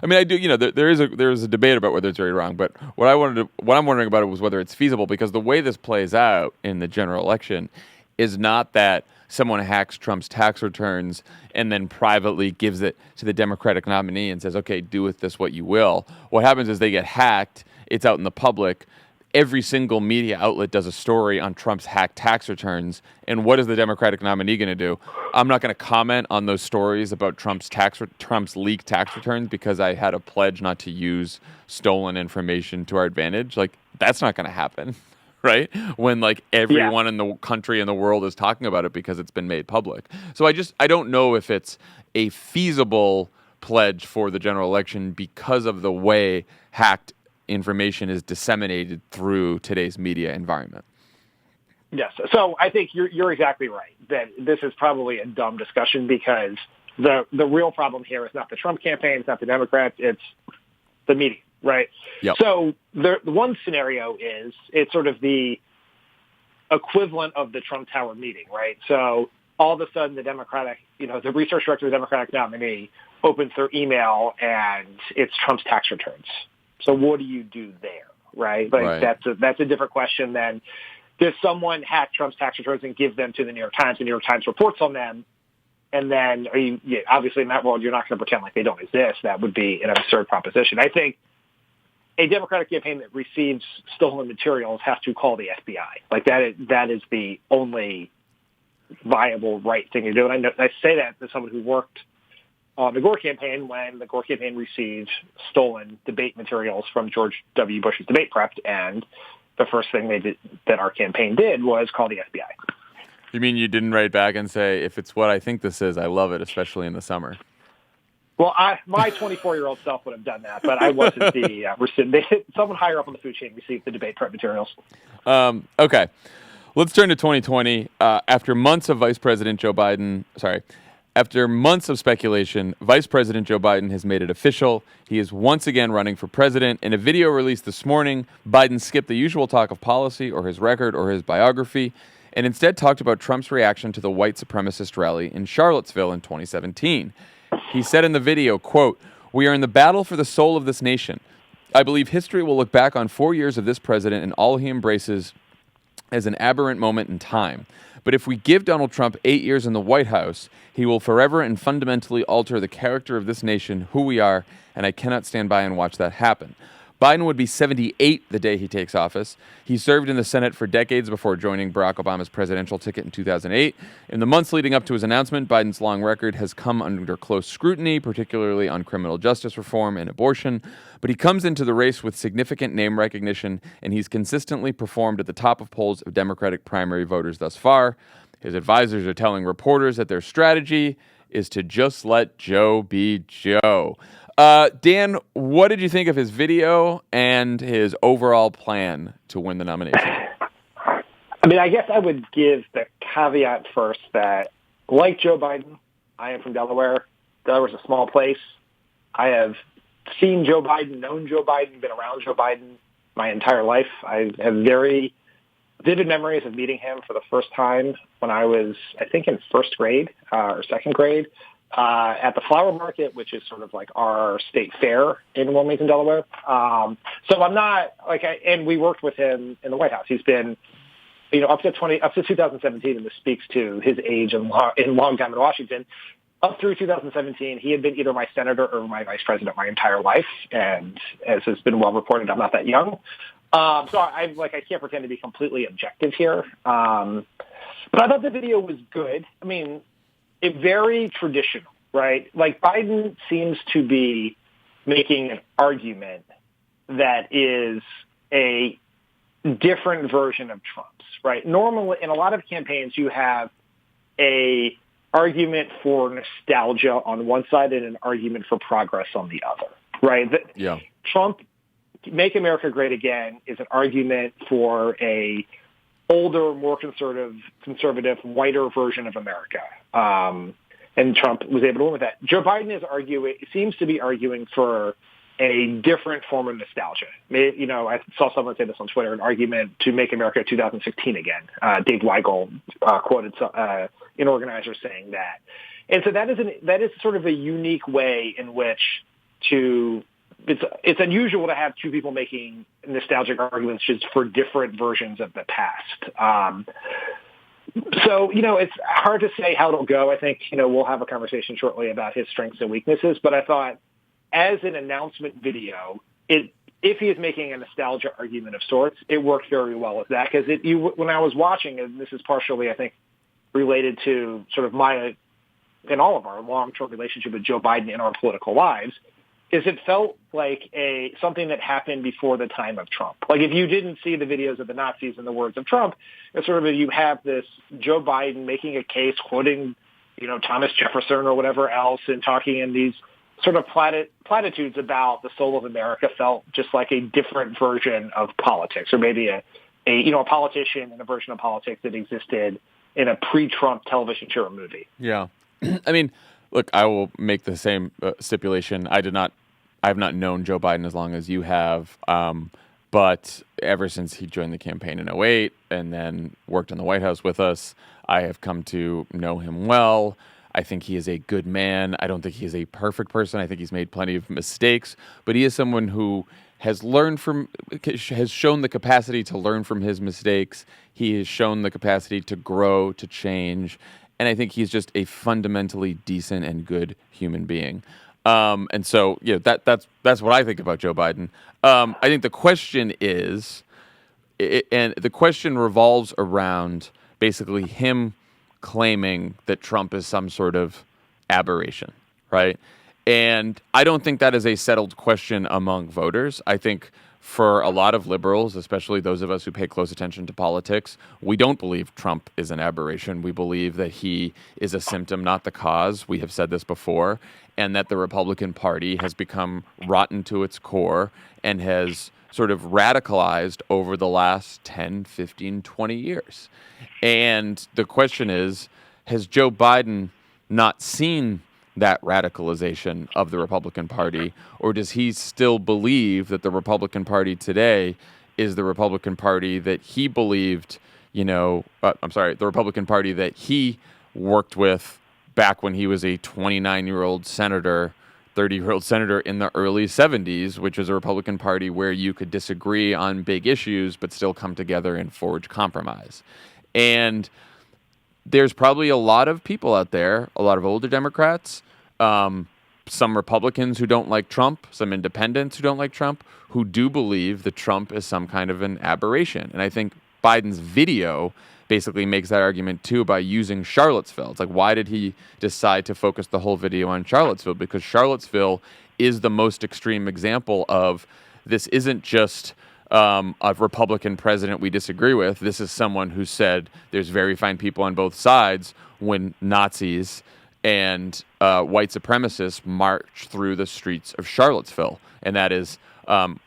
I mean, I do. There is a debate about whether it's right or wrong. But what I'm wondering about it was whether it's feasible, because the way this plays out in the general election is not that someone hacks Trump's tax returns and then privately gives it to the Democratic nominee and says, "Okay, do with this what you will." What happens is they get hacked. It's out in the public. Every single media outlet does a story on Trump's hacked tax returns. And what is the Democratic nominee going to do? I'm not going to comment on those stories about Trump's leaked tax returns because I had a pledge not to use stolen information to our advantage. Like, that's not going to happen, right? When everyone in the country and the world is talking about it because it's been made public. So I don't know if it's a feasible pledge for the general election because of the way hacked information is disseminated through today's media environment. Yes. So I think you're exactly right that this is probably a dumb discussion because the real problem here is not the Trump campaign, it's not the Democrats, it's the media, right? Yep. So the one scenario is it's sort of the equivalent of the Trump Tower meeting, right? So all of a sudden the research director of the Democratic nominee opens their email and it's Trump's tax returns. So what do you do there, right? Right. That's a different question than does someone hack Trump's tax returns and give them to the New York Times? The New York Times reports on them, and then obviously in that world you're not going to pretend like they don't exist. That would be an absurd proposition. I think a Democratic campaign that receives stolen materials has to call the FBI. Like that is the only viable right thing to do. And I say that as someone who worked on the Gore campaign when the Gore campaign received stolen debate materials from George W. Bush's debate prep, and the first thing that our campaign did was call the FBI. You mean you didn't write back and say, if it's what I think this is, I love it, especially in the summer? Well, my 24-year-old self would have done that, but I wasn't the recipient. Someone higher up on the food chain received the debate prep materials. Okay. Let's turn to 2020. After months of After months of speculation, Vice President Joe Biden has made it official. He is once again running for president. In a video released this morning, Biden skipped the usual talk of policy or his record or his biography and instead talked about Trump's reaction to the white supremacist rally in Charlottesville in 2017. He said in the video, quote, "We are in the battle for the soul of this nation. I believe history will look back on 4 years of this president and all he embraces as an aberrant moment in time. But if we give Donald Trump 8 years in the White House, he will forever and fundamentally alter the character of this nation, who we are, and I cannot stand by and watch that happen." Biden would be 78 the day he takes office. He served in the Senate for decades before joining Barack Obama's presidential ticket in 2008. In the months leading up to his announcement, Biden's long record has come under close scrutiny, particularly on criminal justice reform and abortion. But he comes into the race with significant name recognition, and he's consistently performed at the top of polls of Democratic primary voters thus far. His advisors are telling reporters that their strategy is to just let Joe be Joe. Dan, what did you think of his video and his overall plan to win the nomination? I mean, I guess I would give the caveat first that, like Joe Biden, I am from Delaware. Delaware's a small place. I have seen Joe Biden, known Joe Biden, been around Joe Biden my entire life. I have very vivid memories of meeting him for the first time when I was, I think, in first grade or second grade. At the flower market, which is sort of like our state fair in Wilmington, Delaware. So I'm not and we worked with him in the White House. He's been, up to 2017, and this speaks to his age and long time in Washington. Up through 2017, he had been either my senator or my vice president my entire life. And as has been well reported, I'm not that young. So I can't pretend to be completely objective here. But I thought the video was good. I mean, very traditional, right? Like Biden seems to be making an argument that is a different version of Trump's, right? Normally, in a lot of campaigns, you have a argument for nostalgia on one side and an argument for progress on the other, right? Yeah. Trump, Make America Great Again, is an argument for a older, more conservative, whiter version of America. And Trump was able to win with that. Joe Biden seems to be arguing for a different form of nostalgia. I saw someone say this on Twitter, an argument to make America 2016 again. Dave Weigel quoted an organizer saying that. And so that is sort of a unique way in which it's unusual to have two people making nostalgic arguments just for different versions of the past. So, it's hard to say how it'll go. I think, we'll have a conversation shortly about his strengths and weaknesses, but I thought as an announcement video, if he is making a nostalgia argument of sorts, it worked very well with that. Because when I was watching, and this is partially, I think, related to sort of my and all of our long-term relationship with Joe Biden in our political lives, is it felt like something that happened before the time of Trump. Like if you didn't see the videos of the Nazis in the words of Trump, it's sort of you have this Joe Biden making a case, quoting, Thomas Jefferson or whatever else, and talking in these sort of platitudes about the soul of America felt just like a different version of politics, or maybe a politician and a version of politics that existed in a pre-Trump television show or movie. Yeah. I mean, look, I will make the same stipulation. I have not known Joe Biden as long as you have, but ever since he joined the campaign in 2008 and then worked in the White House with us, I have come to know him well. I think he is a good man. I don't think he is a perfect person. I think he's made plenty of mistakes, but he is someone who has shown the capacity to learn from his mistakes. He has shown the capacity to grow, to change. And I think he's just a fundamentally decent and good human being. And so, that's what I think about Joe Biden. I think the question is, and the question revolves around basically him claiming that Trump is some sort of aberration, right? And I don't think that is a settled question among voters. I think for a lot of liberals, especially those of us who pay close attention to politics, we don't believe Trump is an aberration. We believe that he is a symptom, not the cause. We have said this before, and that the Republican Party has become rotten to its core and has sort of radicalized over the last 10, 15, 20 years. And the question is, has Joe Biden not seen that radicalization of the Republican Party, or does he still believe that the Republican Party today is the Republican Party that he believed, the Republican Party that he worked with back when he was a 29-year-old senator, 30-year-old senator in the early 70s, which was a Republican Party where you could disagree on big issues but still come together and forge compromise. And there's probably a lot of people out there, a lot of older Democrats, some Republicans who don't like Trump, some independents who don't like Trump, who do believe that Trump is some kind of an aberration. And I think Biden's video basically makes that argument too by using Charlottesville. It's like, why did he decide to focus the whole video on Charlottesville? Because Charlottesville is the most extreme example of this isn't just a Republican president we disagree with. This is someone who said there's very fine people on both sides when Nazis and white supremacists march through the streets of Charlottesville. And that is,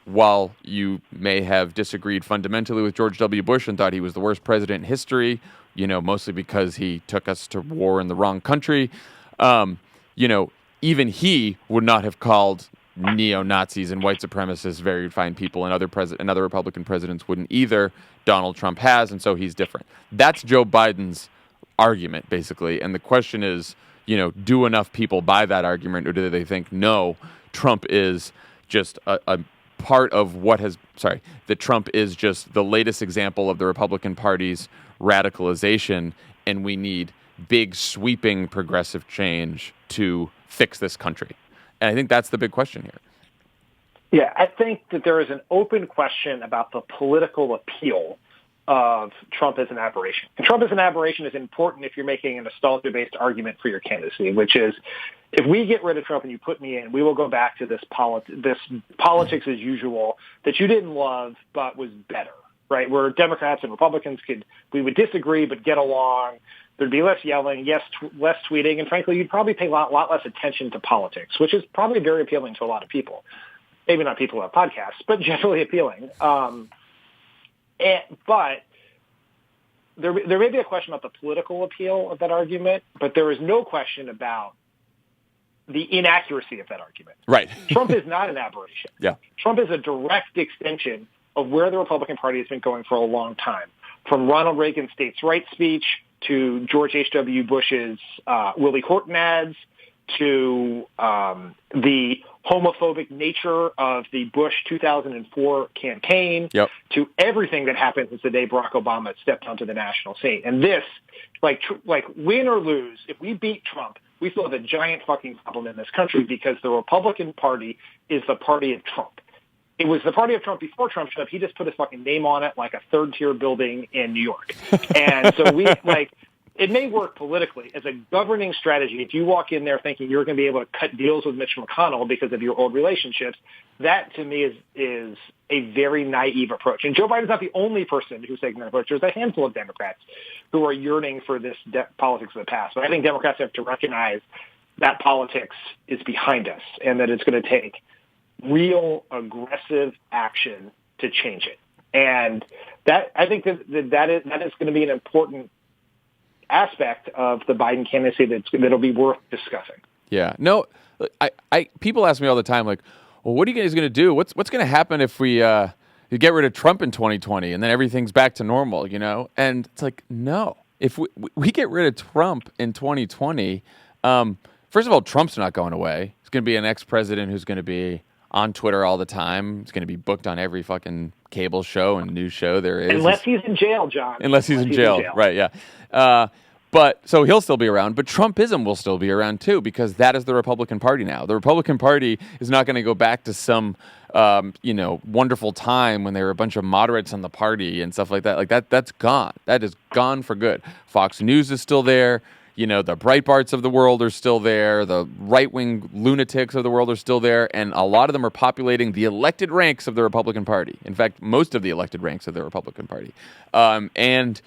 while you may have disagreed fundamentally with George W. Bush and thought he was the worst president in history, mostly because he took us to war in the wrong country, even he would not have called neo-Nazis and white supremacists very fine people, and other Republican presidents wouldn't either. Donald Trump has, and so he's different. That's Joe Biden's argument, basically. And the question is, do enough people buy that argument, or do they think, no, Trump is just a part of that Trump is just the latest example of the Republican Party's radicalization, and we need big, sweeping, progressive change to fix this country? And I think that's the big question here. Yeah, I think that there is an open question about the political appeal of Trump as an aberration. And Trump as an aberration is important if you're making a nostalgia-based argument for your candidacy, which is, if we get rid of Trump and you put me in, we will go back to this politics as usual that you didn't love but was better, right? Where Democrats and Republicans we would disagree but get along. There'd be less yelling, less tweeting, and frankly, you'd probably pay a lot less attention to politics, which is probably very appealing to a lot of people. Maybe not people who have podcasts, but generally appealing. But there may be a question about the political appeal of that argument, but there is no question about the inaccuracy of that argument. Right. Trump is not an aberration. Yeah. Trump is a direct extension of where the Republican Party has been going for a long time, from Ronald Reagan's states' rights speech to George H.W. Bush's Willie Horton ads to the homophobic nature of the Bush 2004 campaign, to everything that happened since the day Barack Obama stepped onto the national scene. And this, like win or lose, if we beat Trump, we still have a giant fucking problem in this country because the Republican Party is the party of Trump. It was the party of Trump before Trump showed up. He just put his fucking name on it like a third-tier building in New York. And so it may work politically as a governing strategy. If you walk in there thinking you're going to be able to cut deals with Mitch McConnell because of your old relationships, that to me is a very naive approach. And Joe Biden's not the only person who's taking that approach. There's a handful of Democrats who are yearning for this politics of the past. But I think Democrats have to recognize that politics is behind us and that it's going to take real aggressive action to change it. And that I think that is going to be an important aspect of the Biden candidacy that'll be worth discussing. Yeah. No, I people ask me all the time, like, well, what are you guys going to do? What's going to happen if we you get rid of Trump in 2020 and then everything's back to normal, you know? And it's like, no. If we get rid of Trump in 2020, first of all, Trump's not going away. It's going to be an ex-president who's going to be on Twitter all the time. It's going to be booked on every fucking cable show and news show there is. Unless he's in jail, John. Unless he's in jail. Right, yeah. But so he'll still be around, but Trumpism will still be around too, because that is the Republican Party now. The Republican Party is not going to go back to some, wonderful time when there were a bunch of moderates on the party and stuff like that. Like that's gone. That is gone for good. Fox News is still there. You know, the Breitbarts of the world are still there. The right-wing lunatics of the world are still there. And a lot of them are populating the elected ranks of the Republican Party. In fact, most of the elected ranks of the Republican Party. And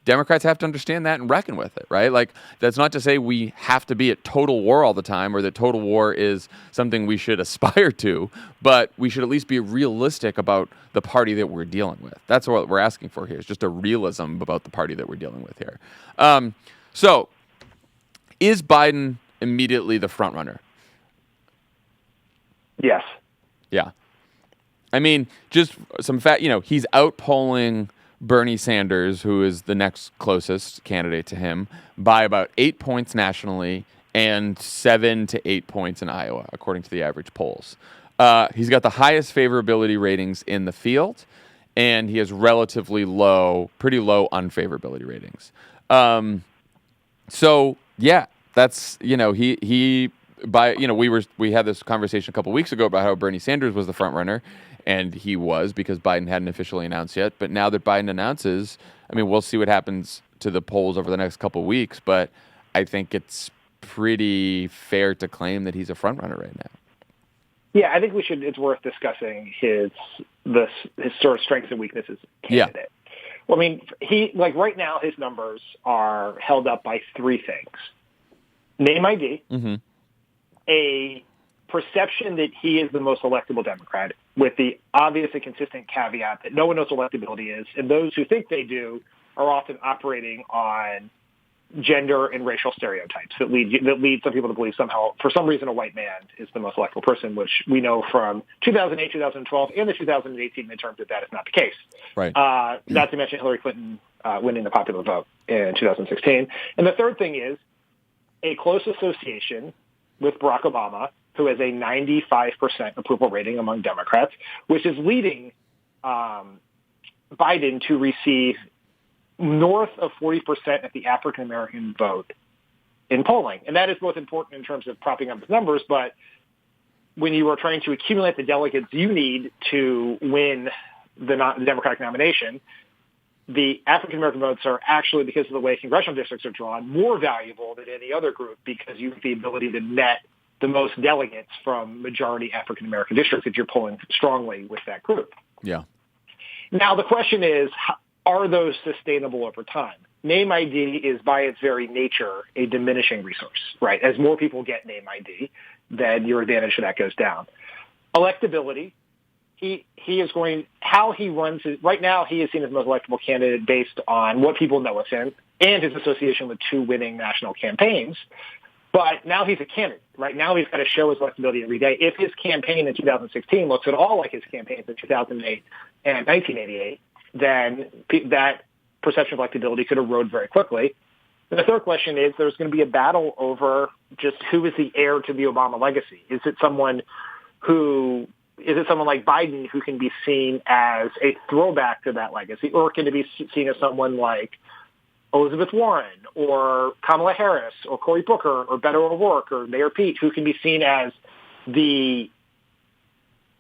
Democrats have to understand that and reckon with it, right? Like, that's not to say we have to be at total war all the time or that total war is something we should aspire to, but we should at least be realistic about the party that we're dealing with. That's what we're asking for here, is just a realism about the party that we're dealing with here. So, is Biden immediately the front runner? Yes. Yeah. I mean, just some fact, he's outpolling Bernie Sanders, who is the next closest candidate to him, by about 8 points nationally and 7 to 8 points in Iowa, according to the average polls. He's got the highest favorability ratings in the field, and he has relatively pretty low unfavorability ratings. So yeah, that's, we had this conversation a couple weeks ago about how Bernie Sanders was the front runner. And he was, because Biden hadn't officially announced yet. But now that Biden announces, I mean, we'll see what happens to the polls over the next couple of weeks. But I think it's pretty fair to claim that he's a front runner right now. Yeah, I think it's worth discussing his sort of strengths and weaknesses candidate. Yeah. Well, I mean, right now his numbers are held up by three things: name ID, a perception that he is the most electable Democrat, with the obvious and consistent caveat that no one knows what electability is, and those who think they do are often operating on gender and racial stereotypes that lead some people to believe somehow, for some reason, a white man is the most electable person, which we know from 2008, 2012, and the 2018 midterms that is not the case. Right. Not to mention Hillary Clinton winning the popular vote in 2016. And the third thing is a close association with Barack Obama, who has a 95% approval rating among Democrats, which is leading Biden to receive north of 40% of the African-American vote in polling. And that is both important in terms of propping up his numbers, but when you are trying to accumulate the delegates you need to win the Democratic nomination, the African-American votes are actually, because of the way congressional districts are drawn, more valuable than any other group, because you have the ability to net the most delegates from majority African-American districts if you're polling strongly with that group. Yeah. Now, the question is, are those sustainable over time? Name ID is, by its very nature, a diminishing resource, right? As more people get name ID, then your advantage for that goes down. Electability, he is going, how he runs it, right now he is seen as the most electable candidate based on what people know of him and his association with two winning national campaigns. But now he's a candidate. Right now he's got to show his electability every day. If his campaign in 2016 looks at all like his campaigns in 2008 and 1988, then that perception of electability could erode very quickly. And the third question is, there's going to be a battle over just who is the heir to the Obama legacy? Is it someone like Biden who can be seen as a throwback to that legacy, or can it be seen as someone like Elizabeth Warren or Kamala Harris or Cory Booker or Beto O'Rourke or Mayor Pete, who can be seen as the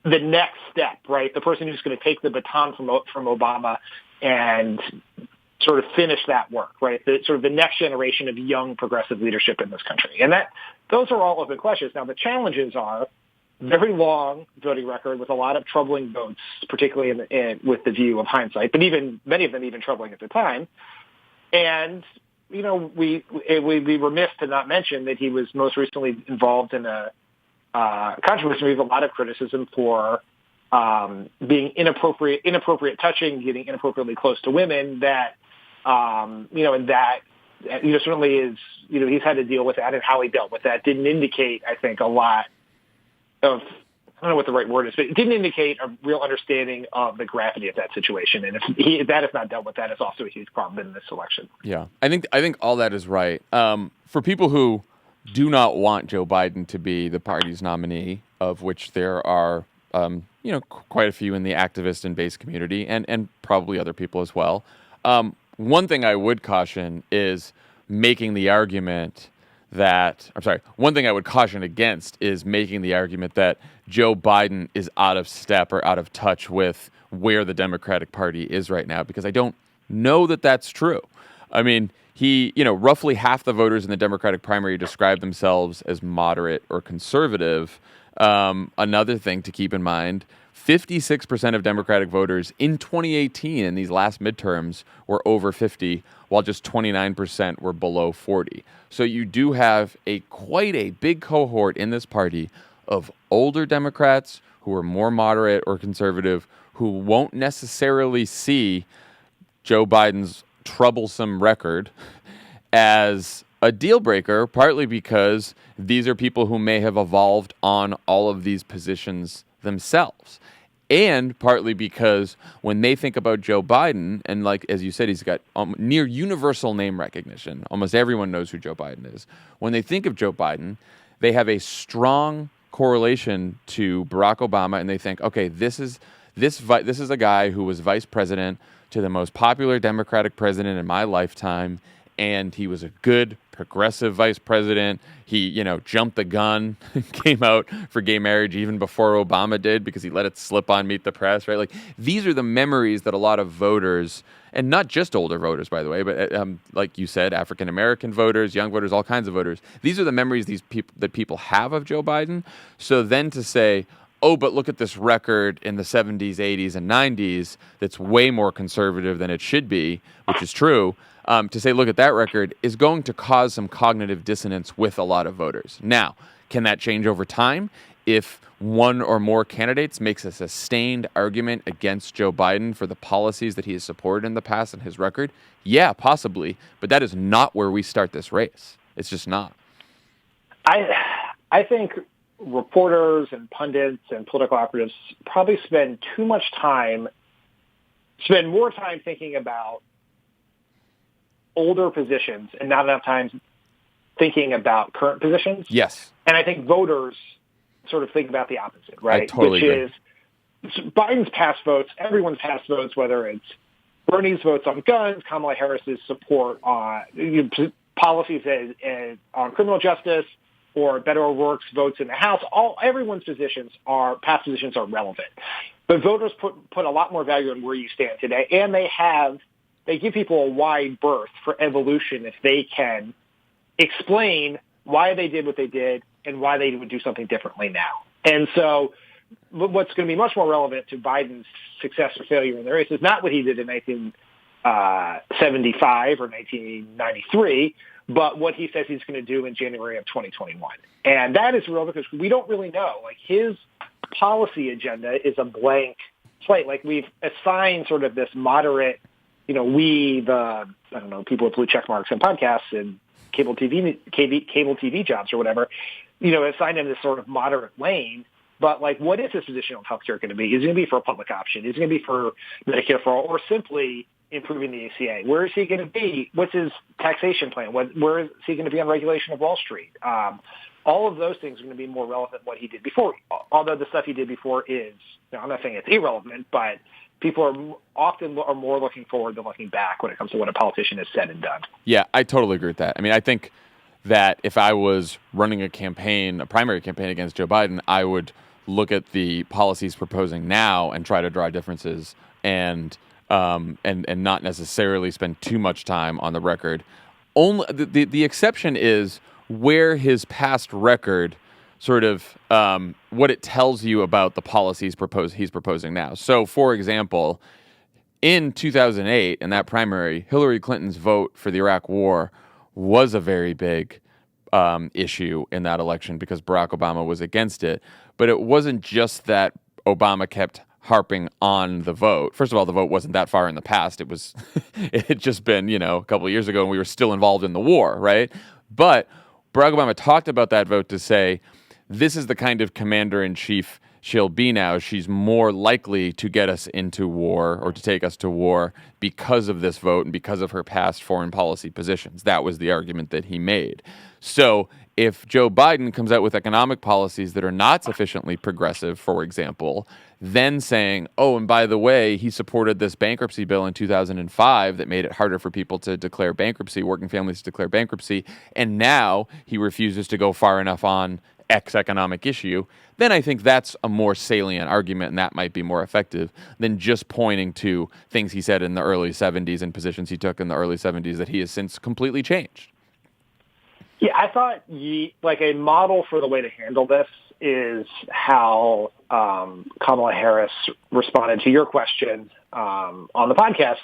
next step, right? The person who's going to take the baton from Obama and sort of finish that work, right? The next generation of young progressive leadership in this country. And those are all open questions. Now, the challenges are very long voting record with a lot of troubling votes, particularly with the view of hindsight, but even many of them even troubling at the time. And, we'd be remiss to not mention that he was most recently involved in a controversy. We have a lot of criticism for being inappropriate touching, getting inappropriately close to women that, and that, certainly is, he's had to deal with that, and how he dealt with that didn't indicate, I think, a lot of, I don't know what the right word is, but it didn't indicate a real understanding of the gravity of that situation. And if that is not dealt with, that is also a huge problem in this election. Yeah, I think all that is right. For people who do not want Joe Biden to be the party's nominee, of which there are, quite a few in the activist and base community, and probably other people as well. One thing I would caution is making the argument one thing I would caution against is making the argument that Joe Biden is out of step or out of touch with where the Democratic Party is right now, because I don't know that that's true. I mean, roughly half the voters in the Democratic primary describe themselves as moderate or conservative. Another thing to keep in mind, 56% of Democratic voters in 2018 in these last midterms were over 50, while just 29% were below 40. So you do have quite a big cohort in this party of older Democrats who are more moderate or conservative, who won't necessarily see Joe Biden's troublesome record as a deal breaker, partly because these are people who may have evolved on all of these positions themselves. And partly because when they think about Joe Biden, and like, as you said, he's got near universal name recognition. Almost everyone knows who Joe Biden is. When they think of Joe Biden, they have a strong correlation to Barack Obama, and they think, okay, this is a guy who was vice president to the most popular Democratic president in my lifetime, and he was a good progressive vice president. He, jumped the gun, came out for gay marriage even before Obama did, because he let it slip on Meet the Press, right? Like, these are the memories that a lot of voters, and not just older voters, by the way, but like you said, African-American voters, young voters, all kinds of voters. These are the memories that people have of Joe Biden. So then to say, oh, but look at this record in the 70s, 80s, and 90s that's way more conservative than it should be, which is true. To say, look at that record, is going to cause some cognitive dissonance with a lot of voters. Now, can that change over time? If one or more candidates makes a sustained argument against Joe Biden for the policies that he has supported in the past and his record, yeah, possibly. But that is not where we start this race. It's just not. I think reporters and pundits and political operatives probably spend more time thinking about older positions and not enough time thinking about current positions. Yes. And I think voters sort of think about the opposite, right? I totally agree. Which is Biden's past votes, everyone's past votes, whether it's Bernie's votes on guns, Kamala Harris's support on policies on criminal justice, or Beto O'Rourke's votes in the House. Everyone's past positions are relevant. But voters put a lot more value on where you stand today, and they give people a wide berth for evolution if they can explain why they did what they did and why they would do something differently now. And so what's going to be much more relevant to Biden's success or failure in the race is not what he did in 1975 or 1993, but what he says he's going to do in January of 2021. And that is real because we don't really know. Like, his policy agenda is a blank slate. Like, we've assigned sort of this moderate, people with blue check marks and podcasts and cable TV jobs or whatever, assigned him this sort of moderate lane. But, like, what is his position on healthcare going to be? Is it going to be for a public option? Is it going to be for Medicare for all? Or simply improving the ACA? Where is he going to be? What's his taxation plan? Where is he going to be on regulation of Wall Street? All of those things are going to be more relevant than what he did before, although the stuff he did before is, I'm not saying it's irrelevant, but people are often more looking forward than looking back when it comes to what a politician has said and done. Yeah, I totally agree with that. I mean, I think that if I was running a primary campaign against Joe Biden, I would look at the policies proposing now and try to draw differences and not necessarily spend too much time on the record. Only the exception is where his past record sort of what it tells you about the policies he's proposing now. So, for example, in 2008, in that primary, Hillary Clinton's vote for the Iraq War was a very big issue in that election because Barack Obama was against it. But it wasn't just that Obama kept harping on the vote. First of all, the vote wasn't that far in the past. It had just been, a couple of years ago, and we were still involved in the war, right? But Barack Obama talked about that vote to say, this is the kind of commander-in-chief she'll be now. She's more likely to get us into war or to take us to war because of this vote and because of her past foreign policy positions. That was the argument that he made. So if Joe Biden comes out with economic policies that are not sufficiently progressive, for example, then saying, oh, and by the way, he supported this bankruptcy bill in 2005 that made it harder for people to declare bankruptcy, working families to declare bankruptcy, and now he refuses to go far enough on X economic issue, then I think that's a more salient argument, and that might be more effective than just pointing to things he said in the early 70s and positions he took in the early 70s that he has since completely changed. Yeah, I thought a model for the way to handle this is how Kamala Harris responded to your question on the podcast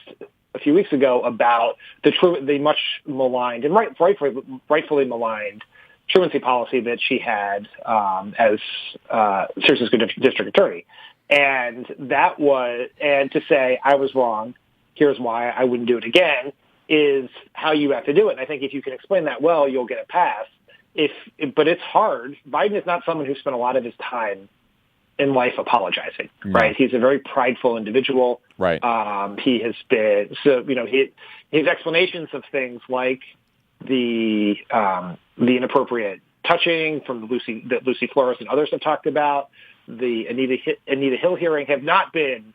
a few weeks ago about the much maligned and rightfully maligned truancy policy that she had as San district attorney. And to say, I was wrong, here's why, I wouldn't do it again, is how you have to do it. And I think if you can explain that well, you'll get a pass. But it's hard. Biden is not someone who spent a lot of his time in life apologizing, right? He's a very prideful individual. Right. He has been, his explanations of things like the inappropriate touching from that Lucy Flores and others have talked about, the Anita Hill hearing have not been,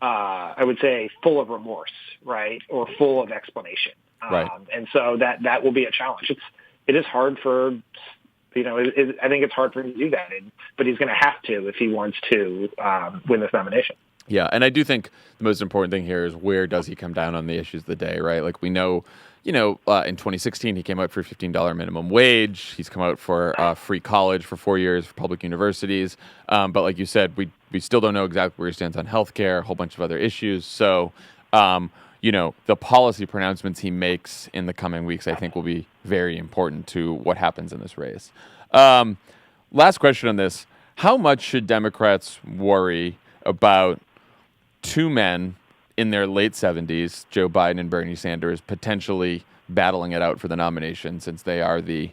I would say, full of remorse, right, or full of explanation. Right. And so that will be a challenge. It is hard for, I think it's hard for him to do that, but he's going to have to if he wants to win this nomination. Yeah, and I do think the most important thing here is where does he come down on the issues of the day, right? Like we know, in 2016 he came out for $15 minimum wage. He's come out for free college for 4 years for public universities. But like you said, we still don't know exactly where he stands on healthcare, a whole bunch of other issues. So, the policy pronouncements he makes in the coming weeks, I think, will be very important to what happens in this race. Last question on this. How much should Democrats worry about two men in their late 70s, Joe Biden and Bernie Sanders, potentially battling it out for the nomination since they are the,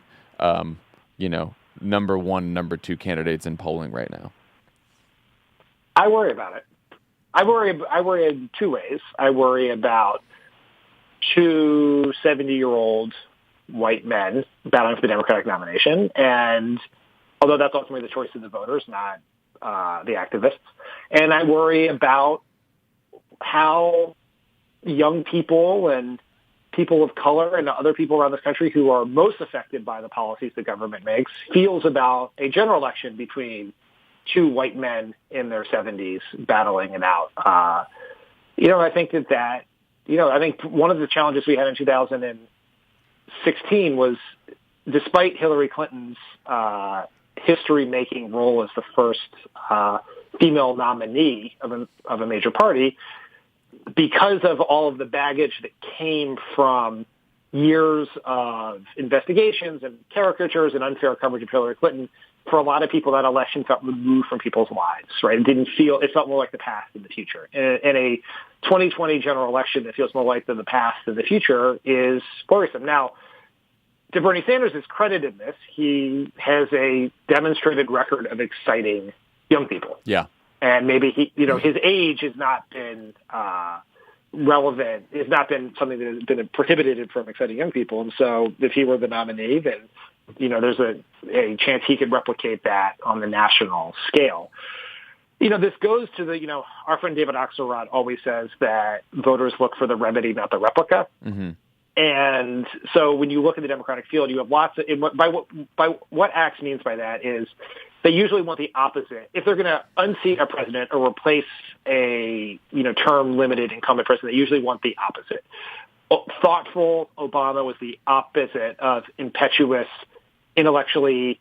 number one, number two candidates in polling right now? I worry about it. I worry in two ways. I worry about two 70-year-old white men battling for the Democratic nomination, and although that's ultimately the choice of the voters, not the activists. And I worry about how young people and people of color and other people around this country who are most affected by the policies the government makes feels about a general election between two white men in their 70s battling it out. I think I think one of the challenges we had in 2016 was, despite Hillary Clinton's history-making role as the first female nominee of a major party, because of all of the baggage that came from years of investigations and caricatures and unfair coverage of Hillary Clinton, for a lot of people, that election felt removed from people's lives, right? It felt more like the past than the future. And a 2020 general election that feels more like the past than the future is worrisome. Now, to Bernie Sanders' credit in this, he has a demonstrated record of exciting young people. Yeah. And maybe his age has not been, relevant. It's not been something that has been prohibited from exciting young people. And so if he were the nominee, then, there's a chance he could replicate that on the national scale. This goes to our friend David Axelrod always says that voters look for the remedy, not the replica. Mm-hmm. And so when you look at the Democratic field, you have lots of, by what Axe means by that is they usually want the opposite. If they're going to unseat a president or replace a, term limited incumbent president, they usually want the opposite. Thoughtful Obama was the opposite of impetuous, intellectually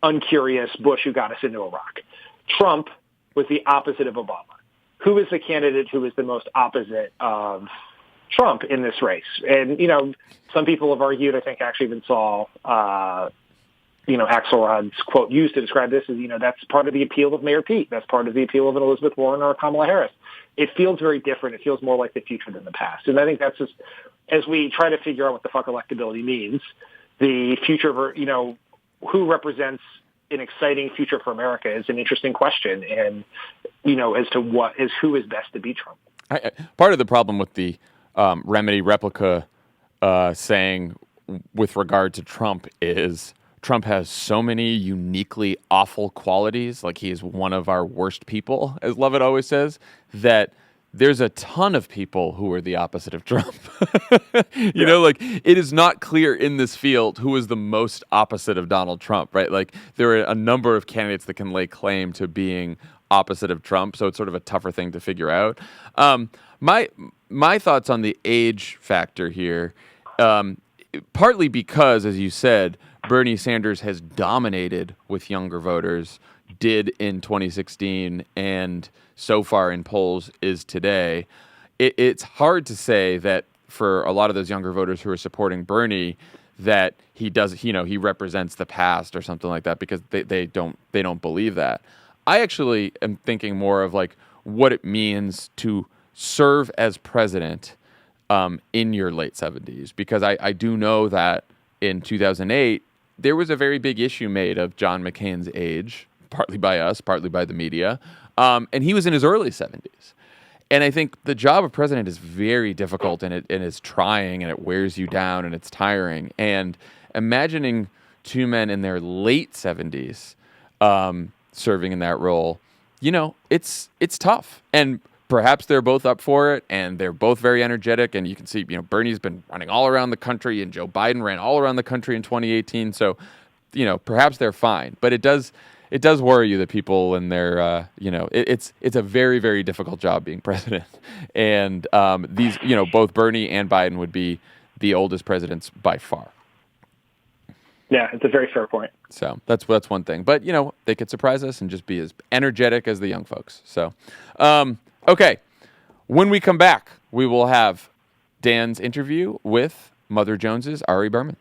uncurious Bush who got us into Iraq. Trump was the opposite of Obama. Who is the candidate who is the most opposite of Trump in this race? And, some people have argued, I think I actually even saw, Axelrod's quote used to describe this as, that's part of the appeal of Mayor Pete. That's part of the appeal of an Elizabeth Warren or Kamala Harris. It feels very different. It feels more like the future than the past. And I think that's just, as we try to figure out what the fuck electability means, the future of, who represents an exciting future for America is an interesting question. And, as to who is best to beat Trump. Part of the problem with the remedy replica saying with regard to Trump is Trump has so many uniquely awful qualities, like he is one of our worst people, as Lovett always says, that there's a ton of people who are the opposite of Trump. It is not clear in this field who is the most opposite of Donald Trump, right? Like there are a number of candidates that can lay claim to being opposite of Trump, so it's sort of a tougher thing to figure out. My thoughts on the age factor here, partly because, as you said, Bernie Sanders has dominated with younger voters, did in 2016, and so far in polls is today. It's hard to say that for a lot of those younger voters who are supporting Bernie that he does, he represents the past or something like that, because they don't believe that. I actually am thinking more of like what it means to serve as president in your late 70s, because I do know that in 2008, there was a very big issue made of John McCain's age, partly by us, partly by the media, and he was in his early 70s. And I think the job of president is very difficult, and it's trying, and it wears you down, and it's tiring. And imagining two men in their late 70s serving in that role, it's tough. And perhaps they're both up for it, and they're both very energetic. And you can see, Bernie's been running all around the country, and Joe Biden ran all around the country in 2018. So, perhaps they're fine. But it does worry you that people in their, it's a very, very difficult job being president. And these, both Bernie and Biden would be the oldest presidents by far. Yeah, it's a very fair point. So that's one thing. But, they could surprise us and just be as energetic as the young folks. So, okay. When we come back, we will have Dan's interview with Mother Jones's Ari Berman.